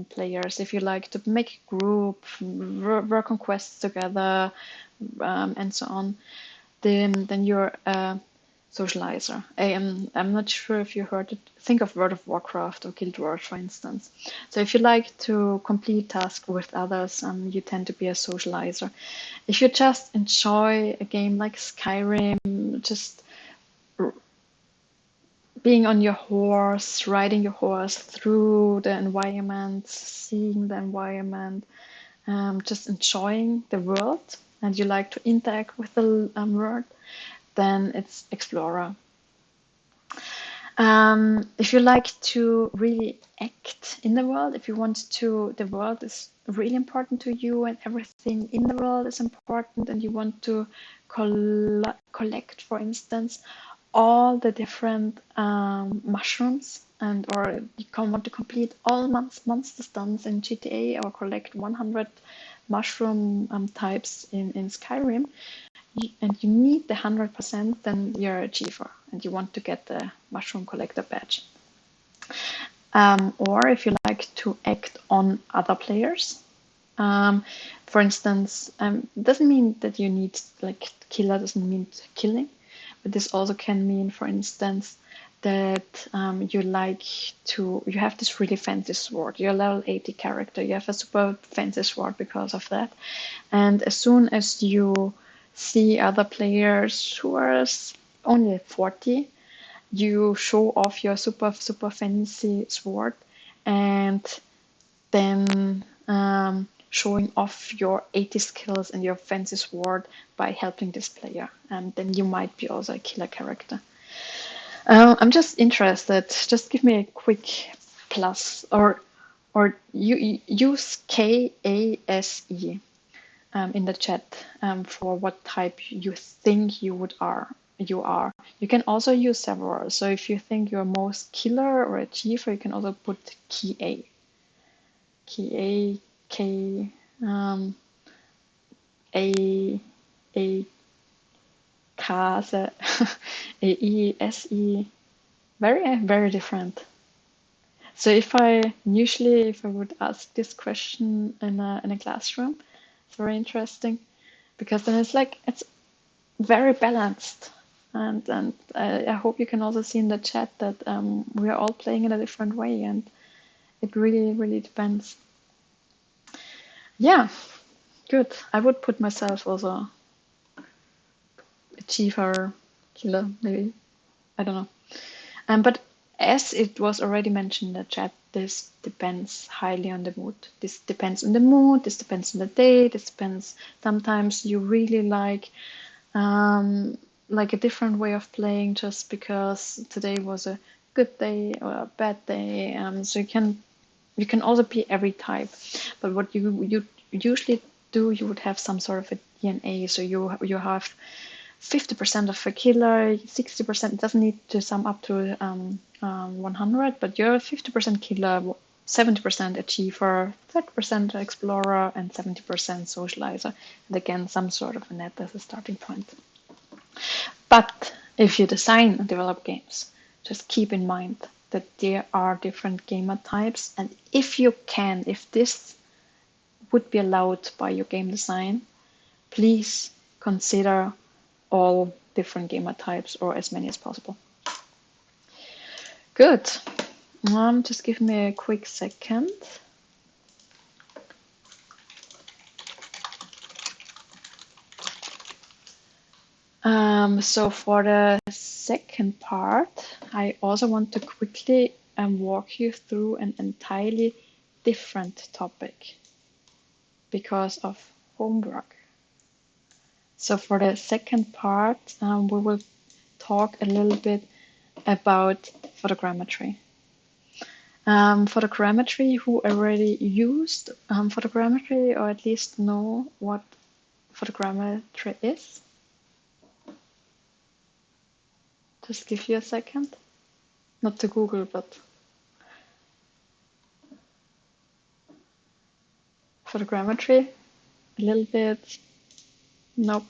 [SPEAKER 1] players, if you like to make a group, work on quests together, and so on, then you're a socializer. I'm not sure if you heard it. Think of World of Warcraft or Guild Wars, for instance. So if you like to complete tasks with others, you tend to be a socializer. If you just enjoy a game like Skyrim, just being on your horse, riding your horse through the environment, seeing the environment, just enjoying the world, and you like to interact with the world, then it's Explorer. If you like to really act in the world, if you want to, the world is really important to you and everything in the world is important, and you want to collect, for instance, all the different mushrooms, and or you want to complete all monster stunts in GTA or collect 100 mushroom types in Skyrim, and you need the 100%, then you're a achiever and you want to get the mushroom collector badge. Or if you like to act on other players, for instance, doesn't mean that you need, like, killer doesn't mean killing, but this also can mean, for instance, that you have this really fancy sword. You're a level 80 character. You have a super fancy sword because of that. And as soon as you see other players who are only 40, you show off your super fancy sword, and then showing off your 80 skills and your fancy sword by helping this player, and then you might be also a killer character. I'm just interested. Just give me a quick plus, or you use KASE in the chat for what type you think you are. You can also use several. So if you think you're most killer or achiever, you can also put key A. Key A, K, A, A, K, A, E, S, E. Very, very different. So if I would ask this question in a classroom, it's very interesting, because then it's very balanced, and I hope you can also see in the chat that we are all playing in a different way, and it really depends. Yeah, good. I would put myself also achiever, killer, maybe. I don't know. But as it was already mentioned in the chat, this depends highly on the mood. This depends on the mood. This depends on the day. This depends. Sometimes you really like a different way of playing just because today was a good day or a bad day. So you can also be every type. But what you usually do, you would have some sort of a DNA. So you have 50% of a killer, 60%. It doesn't need to sum up to 100, but you're 50% killer, 70% achiever, 30% explorer, and 70% socializer. And again, some sort of a net as a starting point. But if you design and develop games, just keep in mind that there are different gamer types, and if this would be allowed by your game design, please consider all different gamer types, or as many as possible. Good. Just give me a quick second. So for the second part, I also want to quickly walk you through an entirely different topic because of homework. So for the second part, we will talk a little bit about photogrammetry. Photogrammetry, who already used photogrammetry, or at least know what photogrammetry is? Just give you a second. Not to Google, but photogrammetry, a little bit. Nope.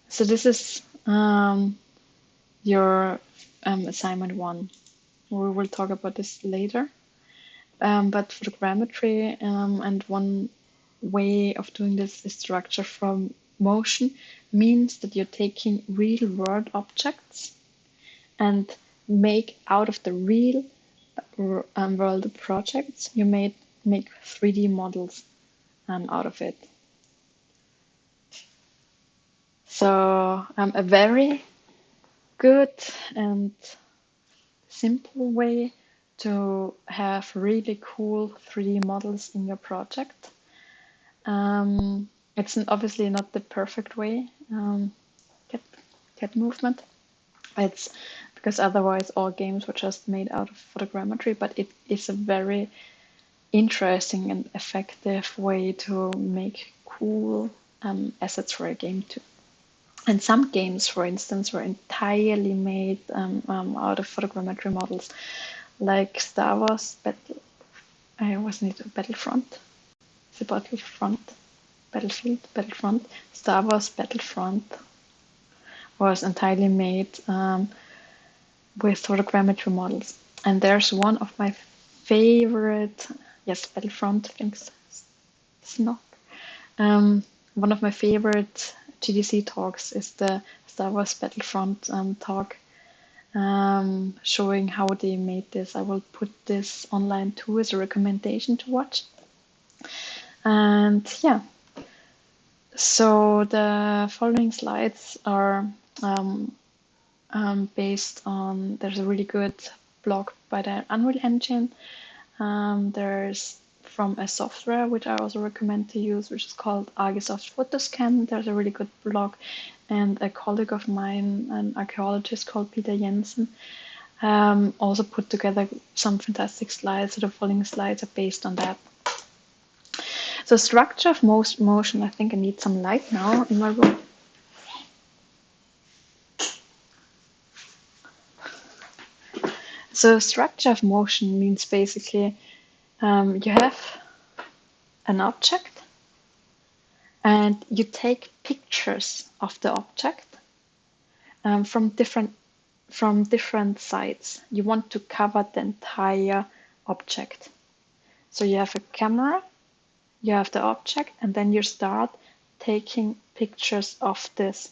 [SPEAKER 1] So this is your assignment 1. We will talk about this later. But photogrammetry and one way of doing this is structure from motion means that you're taking real world objects and make out of the real world projects, you make 3D models out of it. So a very good and simple way to have really cool 3D models in your project. It's obviously not the perfect way. Cat movement. It's because otherwise all games were just made out of photogrammetry, but it is a very interesting and effective way to make cool assets for a game too. And some games, for instance, were entirely made out of photogrammetry models, like Star Wars wasn't it Battlefront? The Battlefront. Star Wars Battlefront was entirely made with photogrammetry models. And there's one of my favorite, yes, Battlefront, thanks, Snock. One of my favorite GDC talks is the Star Wars Battlefront talk, showing how they made this. I will put this online too as a recommendation to watch. And yeah, so the following slides are based on, there's a really good blog by the Unreal Engine. There's from a software which I also recommend to use, which is called Argisoft Photoscan. There's a really good blog, and a colleague of mine, an archaeologist called Peter Jensen, also put together some fantastic slides. So the following slides are based on that. So structure of motion, I think I need some light now in my room. So structure of motion means basically you have an object and you take pictures of the object from different sides. You want to cover the entire object. So you have a camera, you have the object, and then you start taking pictures of this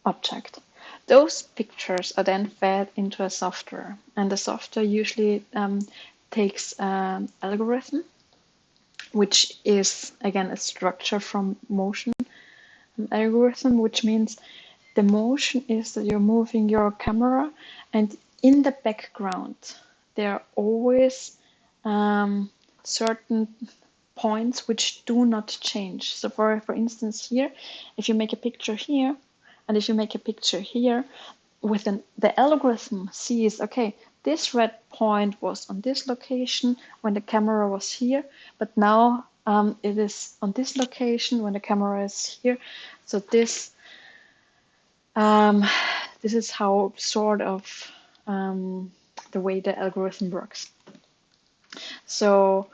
[SPEAKER 1] object. Those pictures are then fed into a software, and the software usually takes an algorithm, which is again a structure from motion algorithm, which means the motion is that you're moving your camera, and in the background there are always certain points which do not change. So for instance here, if you make a picture here and if you make a picture here, the algorithm sees, okay, this red point was on this location when the camera was here, but now it is on this location when the camera is here. So this is how sort of the way the algorithm works. So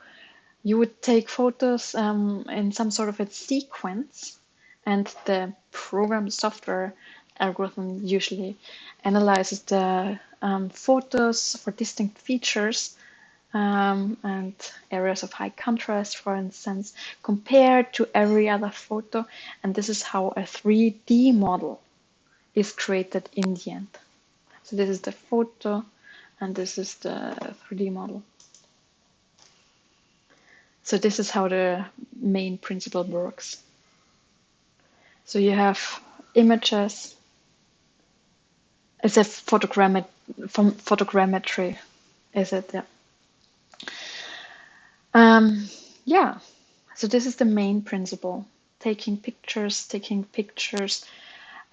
[SPEAKER 1] you would take photos in some sort of a sequence, and the program software algorithm usually analyzes the photos for distinct features and areas of high contrast, for instance, compared to every other photo. And this is how a 3D model is created in the end. So this is the photo and this is the 3D model. So this is how the main principle works. So you have images. It's a photogrammetry, is it? Yeah. Yeah. So this is the main principle: taking pictures,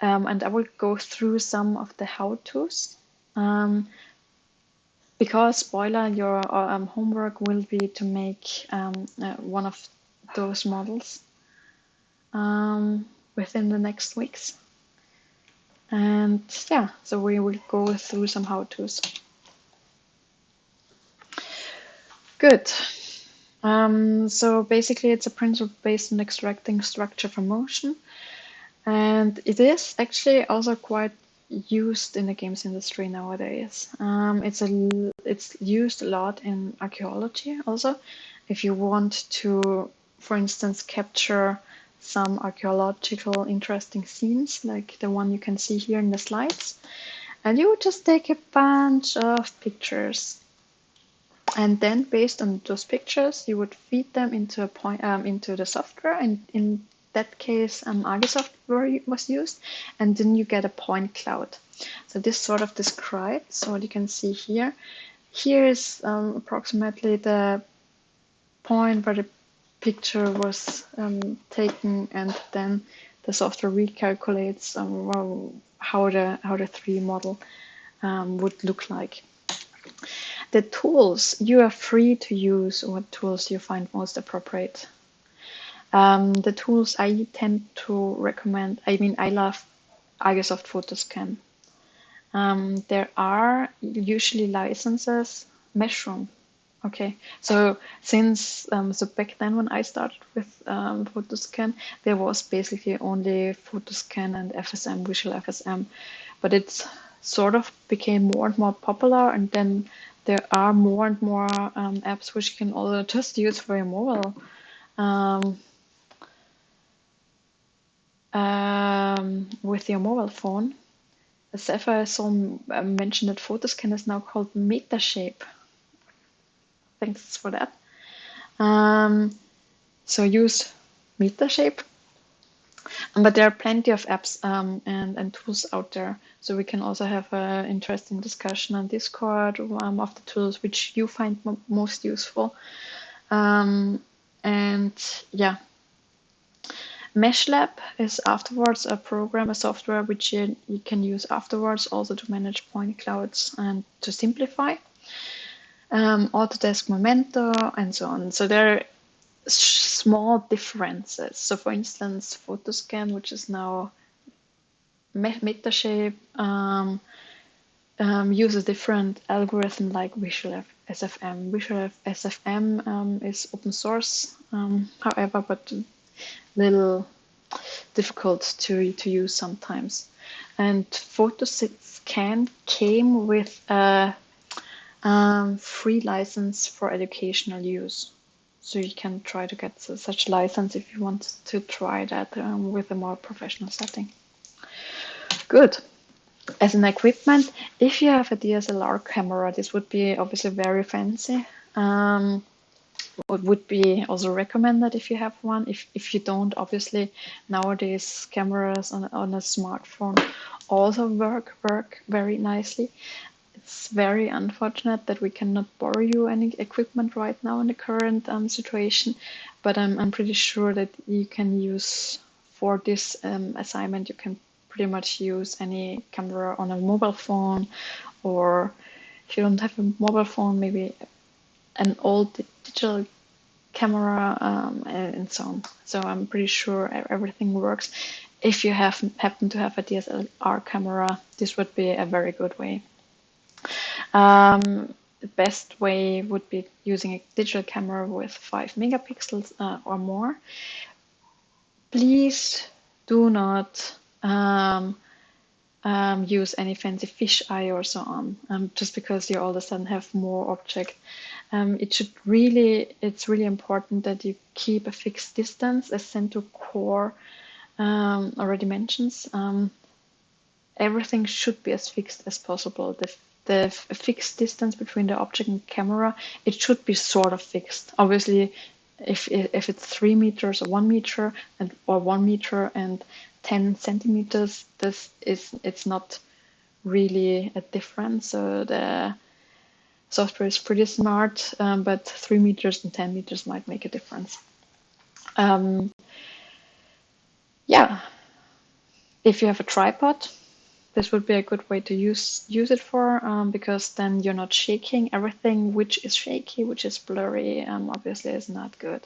[SPEAKER 1] and I will go through some of the how-tos. Because spoiler, your homework will be to make one of those models within the next weeks. And yeah, so we will go through some how-tos. Good. So basically, it's a principle based on extracting structure from motion, and it is actually also quite used in the games industry nowadays. It's used a lot in archaeology also. If you want to, for instance, capture some archaeological interesting scenes, like the one you can see here in the slides, and you would just take a bunch of pictures, and then based on those pictures, you would feed them into into the software, and in that case, Argisoft was used, and then you get a point cloud. So this sort of describes what you can see here. Here is approximately the point where the picture was taken, and then the software recalculates how the 3D model would look like. The tools, you are free to use what tools you find most appropriate. The tools I tend to recommend, I love Argisoft Photoscan. There are usually licenses, Mushroom. Okay, so so back then when I started with Photoscan, there was basically only Photoscan and FSM, Visual FSM, but it sort of became more and more popular, and then there are more and more apps which you can also just use for your mobile. With your mobile phone. Sapphire I saw mentioned that Photoscan is now called Metashape. Thanks for that. So use Metashape. But there are plenty of apps and tools out there. So we can also have an interesting discussion on Discord of the tools which you find most useful. And yeah. MeshLab is afterwards a program, a software which you can use afterwards also to manage point clouds and to simplify. Autodesk Memento and so on. So there are small differences. So for instance, Photoscan, which is now Metashape, uses different algorithm like Visual SFM. Visual SFM is open source, however, but little difficult to use sometimes. And Photoscan came with a free license for educational use. So you can try to get such license if you want to try that with a more professional setting. Good. As an equipment, if you have a DSLR camera, this would be obviously very fancy. It would be also recommended if you have one. If you don't, obviously nowadays cameras on a smartphone also work very nicely. It's very unfortunate that we cannot borrow you any equipment right now in the current situation, but I'm pretty sure that you can use for this assignment, you can pretty much use any camera on a mobile phone, or if you don't have a mobile phone, maybe an old digital camera and so on. So I'm pretty sure everything works. If you happen to have a DSLR camera, this would be a very good way. The best way would be using a digital camera with 5 megapixels or more. Please do not use any fancy fisheye or so on, just because you all of a sudden have more object. It's really important that you keep a fixed distance, as Cento Core already mentions. Everything should be as fixed as possible. The fixed distance between the object and camera, it should be sort of fixed. Obviously, if it's 3 meters or 1 meter or 1 meter and 10 centimeters, it's not really a difference. So the software is pretty smart, but 3 meters and 10 meters might make a difference. Yeah, if you have a tripod, this would be a good way to use it for, because then you're not shaking. Everything which is shaky, which is blurry, obviously is not good.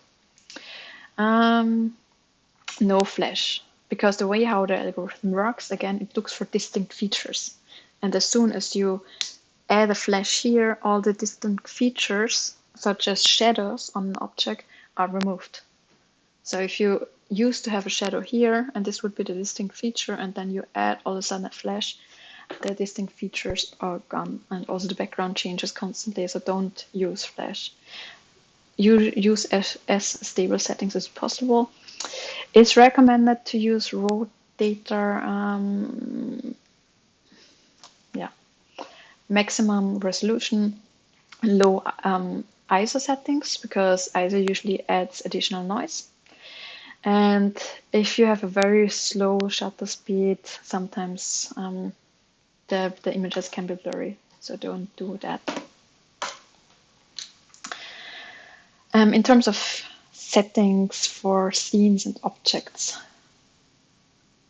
[SPEAKER 1] No flash, because the way how the algorithm works, again, it looks for distinct features. And as soon as you add a flash here, all the distinct features such as shadows on an object, are removed. So if you used to have a shadow here, and this would be the distinct feature, and then you add all of a sudden a flash, the distinct features are gone, and also the background changes constantly, so don't use flash. You use as stable settings as possible. It's recommended to use rotator, maximum resolution, low ISO settings, because ISO usually adds additional noise. And if you have a very slow shutter speed, sometimes the images can be blurry, so don't do that. In terms of settings for scenes and objects,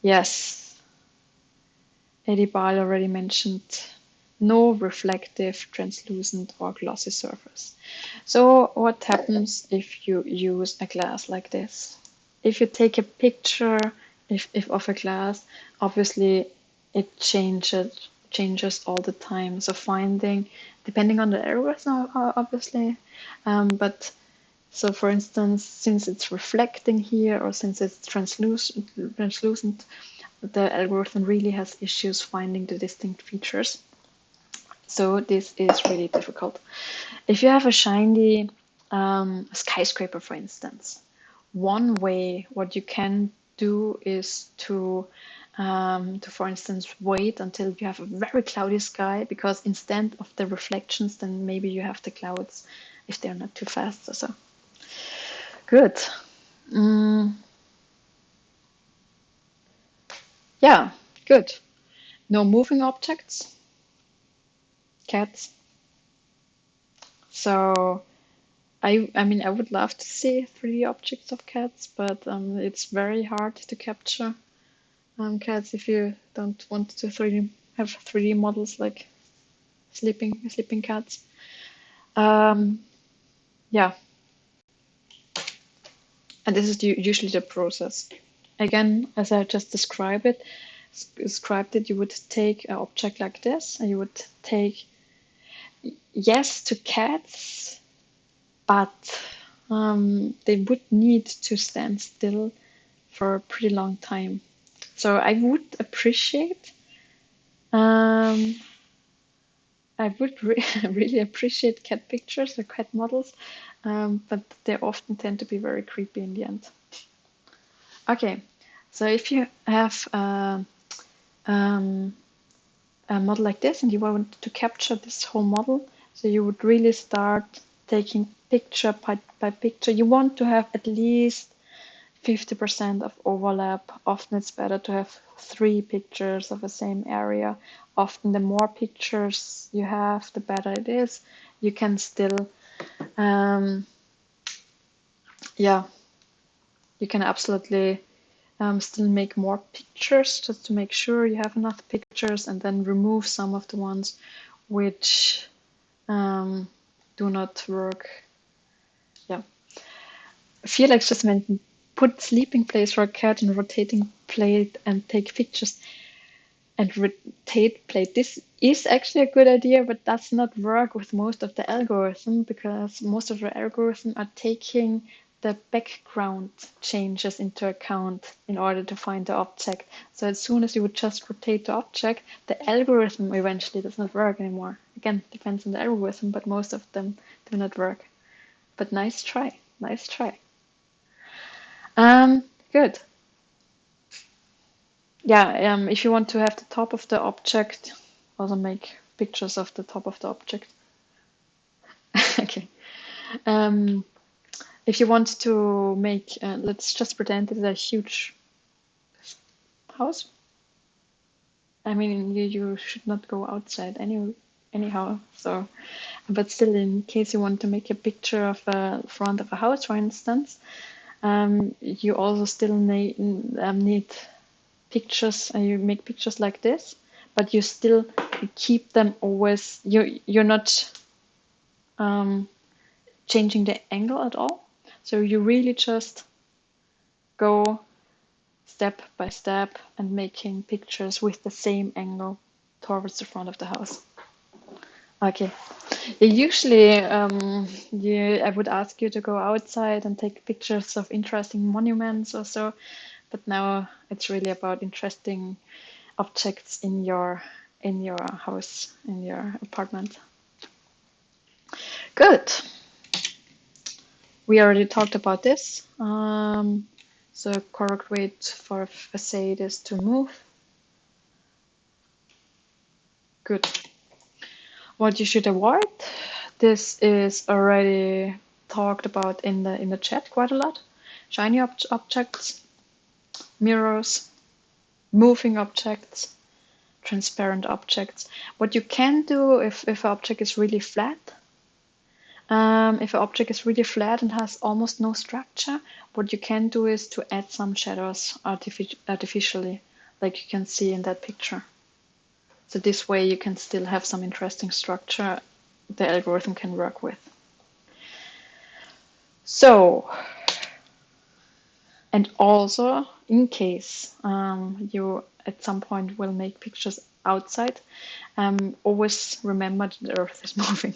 [SPEAKER 1] yes, Eddie Ball already mentioned no reflective, translucent, or glossy surface. So what happens if you use a glass like this? If you take a picture if of a glass, obviously it changes all the time. So depending on the algorithm, obviously, but so for instance, since it's reflecting here or since it's translucent, the algorithm really has issues finding the distinct features. So this is really difficult. If you have a shiny skyscraper, for instance, one way what you can do is to for instance, wait until you have a very cloudy sky, because instead of the reflections, then maybe you have the clouds if they're not too fast or so. Good. Yeah, good. No moving objects, cats. So I mean, I would love to see 3D objects of cats, but it's very hard to capture cats if you don't want to have 3D models like sleeping cats. Yeah, and this is usually the process. Again, as I just described it, you would take an object like this, and you would take yes to cats, but they would need to stand still for a pretty long time. So I would appreciate, um, really appreciate cat pictures or cat models, but they often tend to be very creepy in the end. Okay, so if you have a model like this and you want to capture this whole model, so you would really start taking picture by picture. You want to have at least 50% of overlap. Often it's better to have 3 pictures of the same area. Often the more pictures you have, the better it is. You can still, yeah, you can absolutely still make more pictures just to make sure you have enough pictures, and then remove some of the ones which do not work. Yeah, Felix just mentioned put sleeping place for a cat and rotating plate and take pictures and rotate plate. This is actually a good idea, but does not work with most of the algorithm, because most of the algorithm are taking the background changes into account in order to find the object. So as soon as you would just rotate the object, the algorithm eventually does not work anymore. Again, depends on the algorithm, but most of them do not work. But nice try, nice try. Good. Yeah, if you want to have the top of the object, also make pictures of the top of the object. Okay. If you want to make, let's just pretend it's a huge house. I mean, you should not go outside anyhow. So, but still, in case you want to make a picture of a front of a house, for instance, you also still need pictures, and you make pictures like this, but you still keep them always. You're not changing the angle at all. So you really just go step by step and making pictures with the same angle towards the front of the house. Okay. Yeah, usually, I would ask you to go outside and take pictures of interesting monuments or so, but now it's really about interesting objects in your house, in your apartment. Good. We already talked about this. So correct way for a facade is to move. Good. What you should avoid. This is already talked about in the chat quite a lot. Shiny objects, mirrors, moving objects, transparent objects. What you can do if an object is really flat, if an object is really flat and has almost no structure, what you can do is to add some shadows artificially, like you can see in that picture. So this way you can still have some interesting structure the algorithm can work with. So, and also in case you at some point will make pictures outside, always remember that the earth is moving.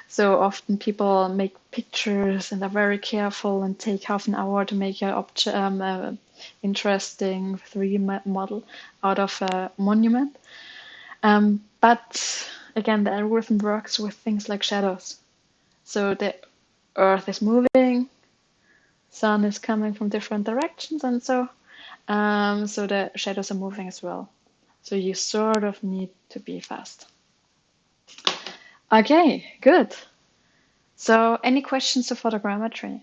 [SPEAKER 1] So often people make pictures and are very careful and take half an hour to make an interesting 3D model out of a monument. But again, the algorithm works with things like shadows. So the earth is moving, sun is coming from different directions, and so the shadows are moving as well. So you sort of need to be fast. Okay, good. So any questions to photogrammetry?